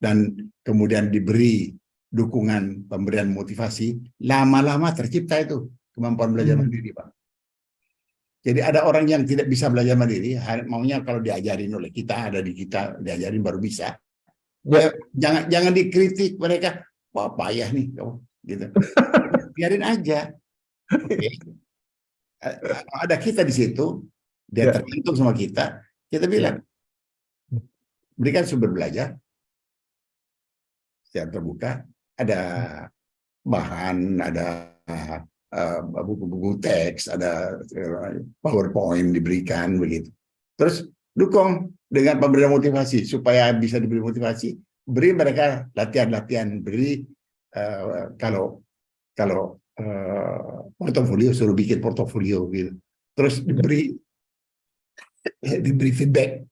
dan kemudian diberi dukungan pemberian motivasi, lama-lama tercipta itu kemampuan belajar mandiri Pak. Jadi ada orang yang tidak bisa belajar mandiri, maunya kalau diajarin oleh kita, ada di kita, diajarin baru bisa. Jangan dikritik mereka, wah payah nih, gitu. Biarin aja. Okay. Ada kita di situ, dia tergantung sama kita bilang, berikan sumber belajar, secara terbuka, ada bahan, ada buku-buku teks, ada PowerPoint diberikan begitu. Terus dukung dengan pemberian motivasi supaya bisa diberi motivasi, beri mereka latihan-latihan, beri kalau portofolio suruh bikin portofolio gitu. Terus diberi feedback,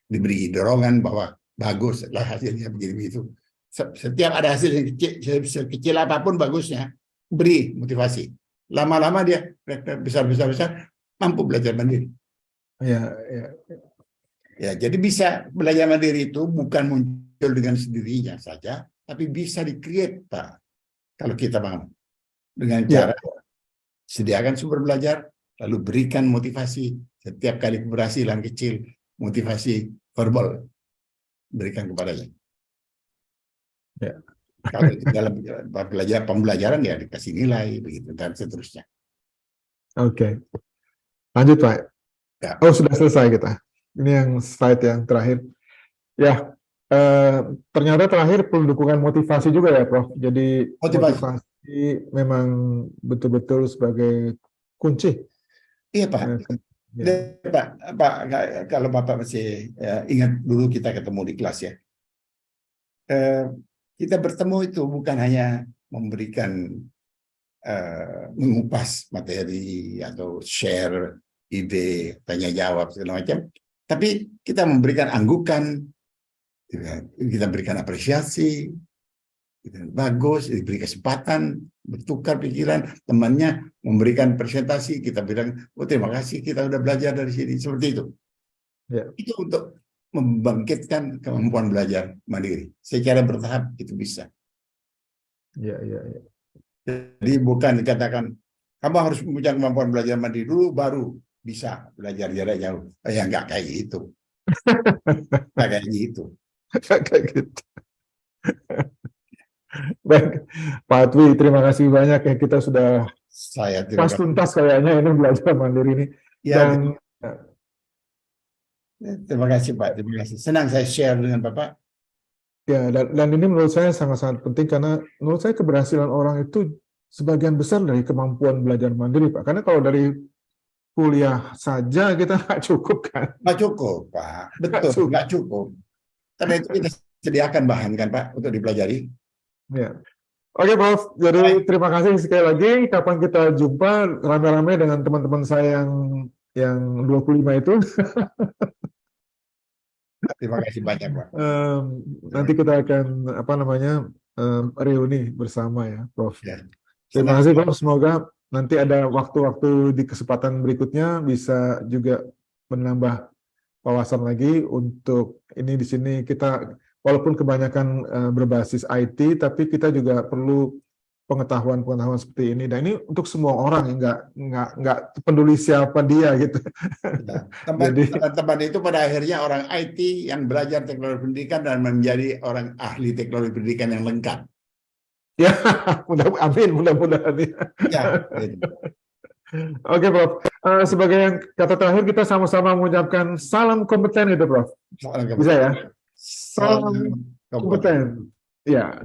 diberi dorongan bahwa bagus lah hasilnya begini itu. Setiap ada hasil yang kecil apapun bagusnya, beri motivasi. Lama-lama dia besar mampu belajar mandiri. Ya, jadi bisa belajar mandiri itu bukan muncul dengan sendirinya saja, tapi bisa di-create Pak. Kalau kita mau dengan cara sediakan sumber belajar, lalu berikan motivasi setiap kali keberhasilan kecil, motivasi verbal berikan kepadanya. Kalau dalam pembelajaran ya dikasih nilai begitu dan seterusnya. Oke. Lanjut Pak. Oh sudah selesai kita. Ini yang slide yang terakhir. Ya, ternyata terakhir perlu dukungan motivasi juga ya Prof. Jadi motivasi memang betul-betul sebagai kunci. Iya Pak. Pak, kalau Bapak masih ingat dulu kita ketemu di kelas ya. Kita bertemu itu bukan hanya memberikan mengupas materi atau share ide, tanya jawab segala macam, tapi kita memberikan anggukan, kita berikan apresiasi, bagus, diberi kesempatan bertukar pikiran, temannya memberikan presentasi, kita bilang, oh terima kasih kita udah belajar dari sini, seperti itu. Itu untuk membangkitkan kemampuan belajar mandiri. Secara bertahap itu bisa. Ya, ya, ya. Jadi bukan dikatakan kamu harus punya kemampuan belajar mandiri dulu baru bisa belajar jarak jauh. Ya nggak kayak gitu. Nggak kayak gitu. Kayak gitu. Baik, Pak Atwi, terima kasih banyak ya, kita sudah Saya terima pas kasih. tuntas kayaknya ini belajar mandiri ini. Ya, Dan terima kasih Pak. Terima kasih. Senang saya share dengan Bapak. ya, dan ini menurut saya sangat-sangat penting karena menurut saya keberhasilan orang itu sebagian besar dari kemampuan belajar mandiri, Pak. Karena kalau dari kuliah saja kita nggak cukup kan? Nggak cukup Pak. Nggak Betul, cukup. nggak cukup. Karena itu kita sediakan bahan kan Pak untuk dipelajari. Ya. Oke, Prof. Jadi Baik. terima kasih sekali lagi. Kapan kita jumpa rame-rame dengan teman-teman saya yang 25 itu. Terima kasih banyak Pak. Nanti kita akan reuni bersama ya, Prof. Ya. Terima Senang. kasih, Prof. Semoga nanti ada waktu-waktu di kesempatan berikutnya bisa juga menambah wawasan lagi untuk ini di sini kita walaupun kebanyakan berbasis IT, tapi kita juga perlu pengetahuan seperti ini. Dan ini untuk semua orang, nggak peduli siapa dia gitu. Jadi Teman-teman itu pada akhirnya orang IT yang belajar teknologi pendidikan dan menjadi orang ahli teknologi pendidikan yang lengkap. ya, amin, mudah-mudahan ya. Ya, gitu. Oke, Prof. Sebagai kata terakhir kita sama-sama mengucapkan salam kompeten itu, Prof. Salam Bisa ya? Salam Salam kompeten. Ya.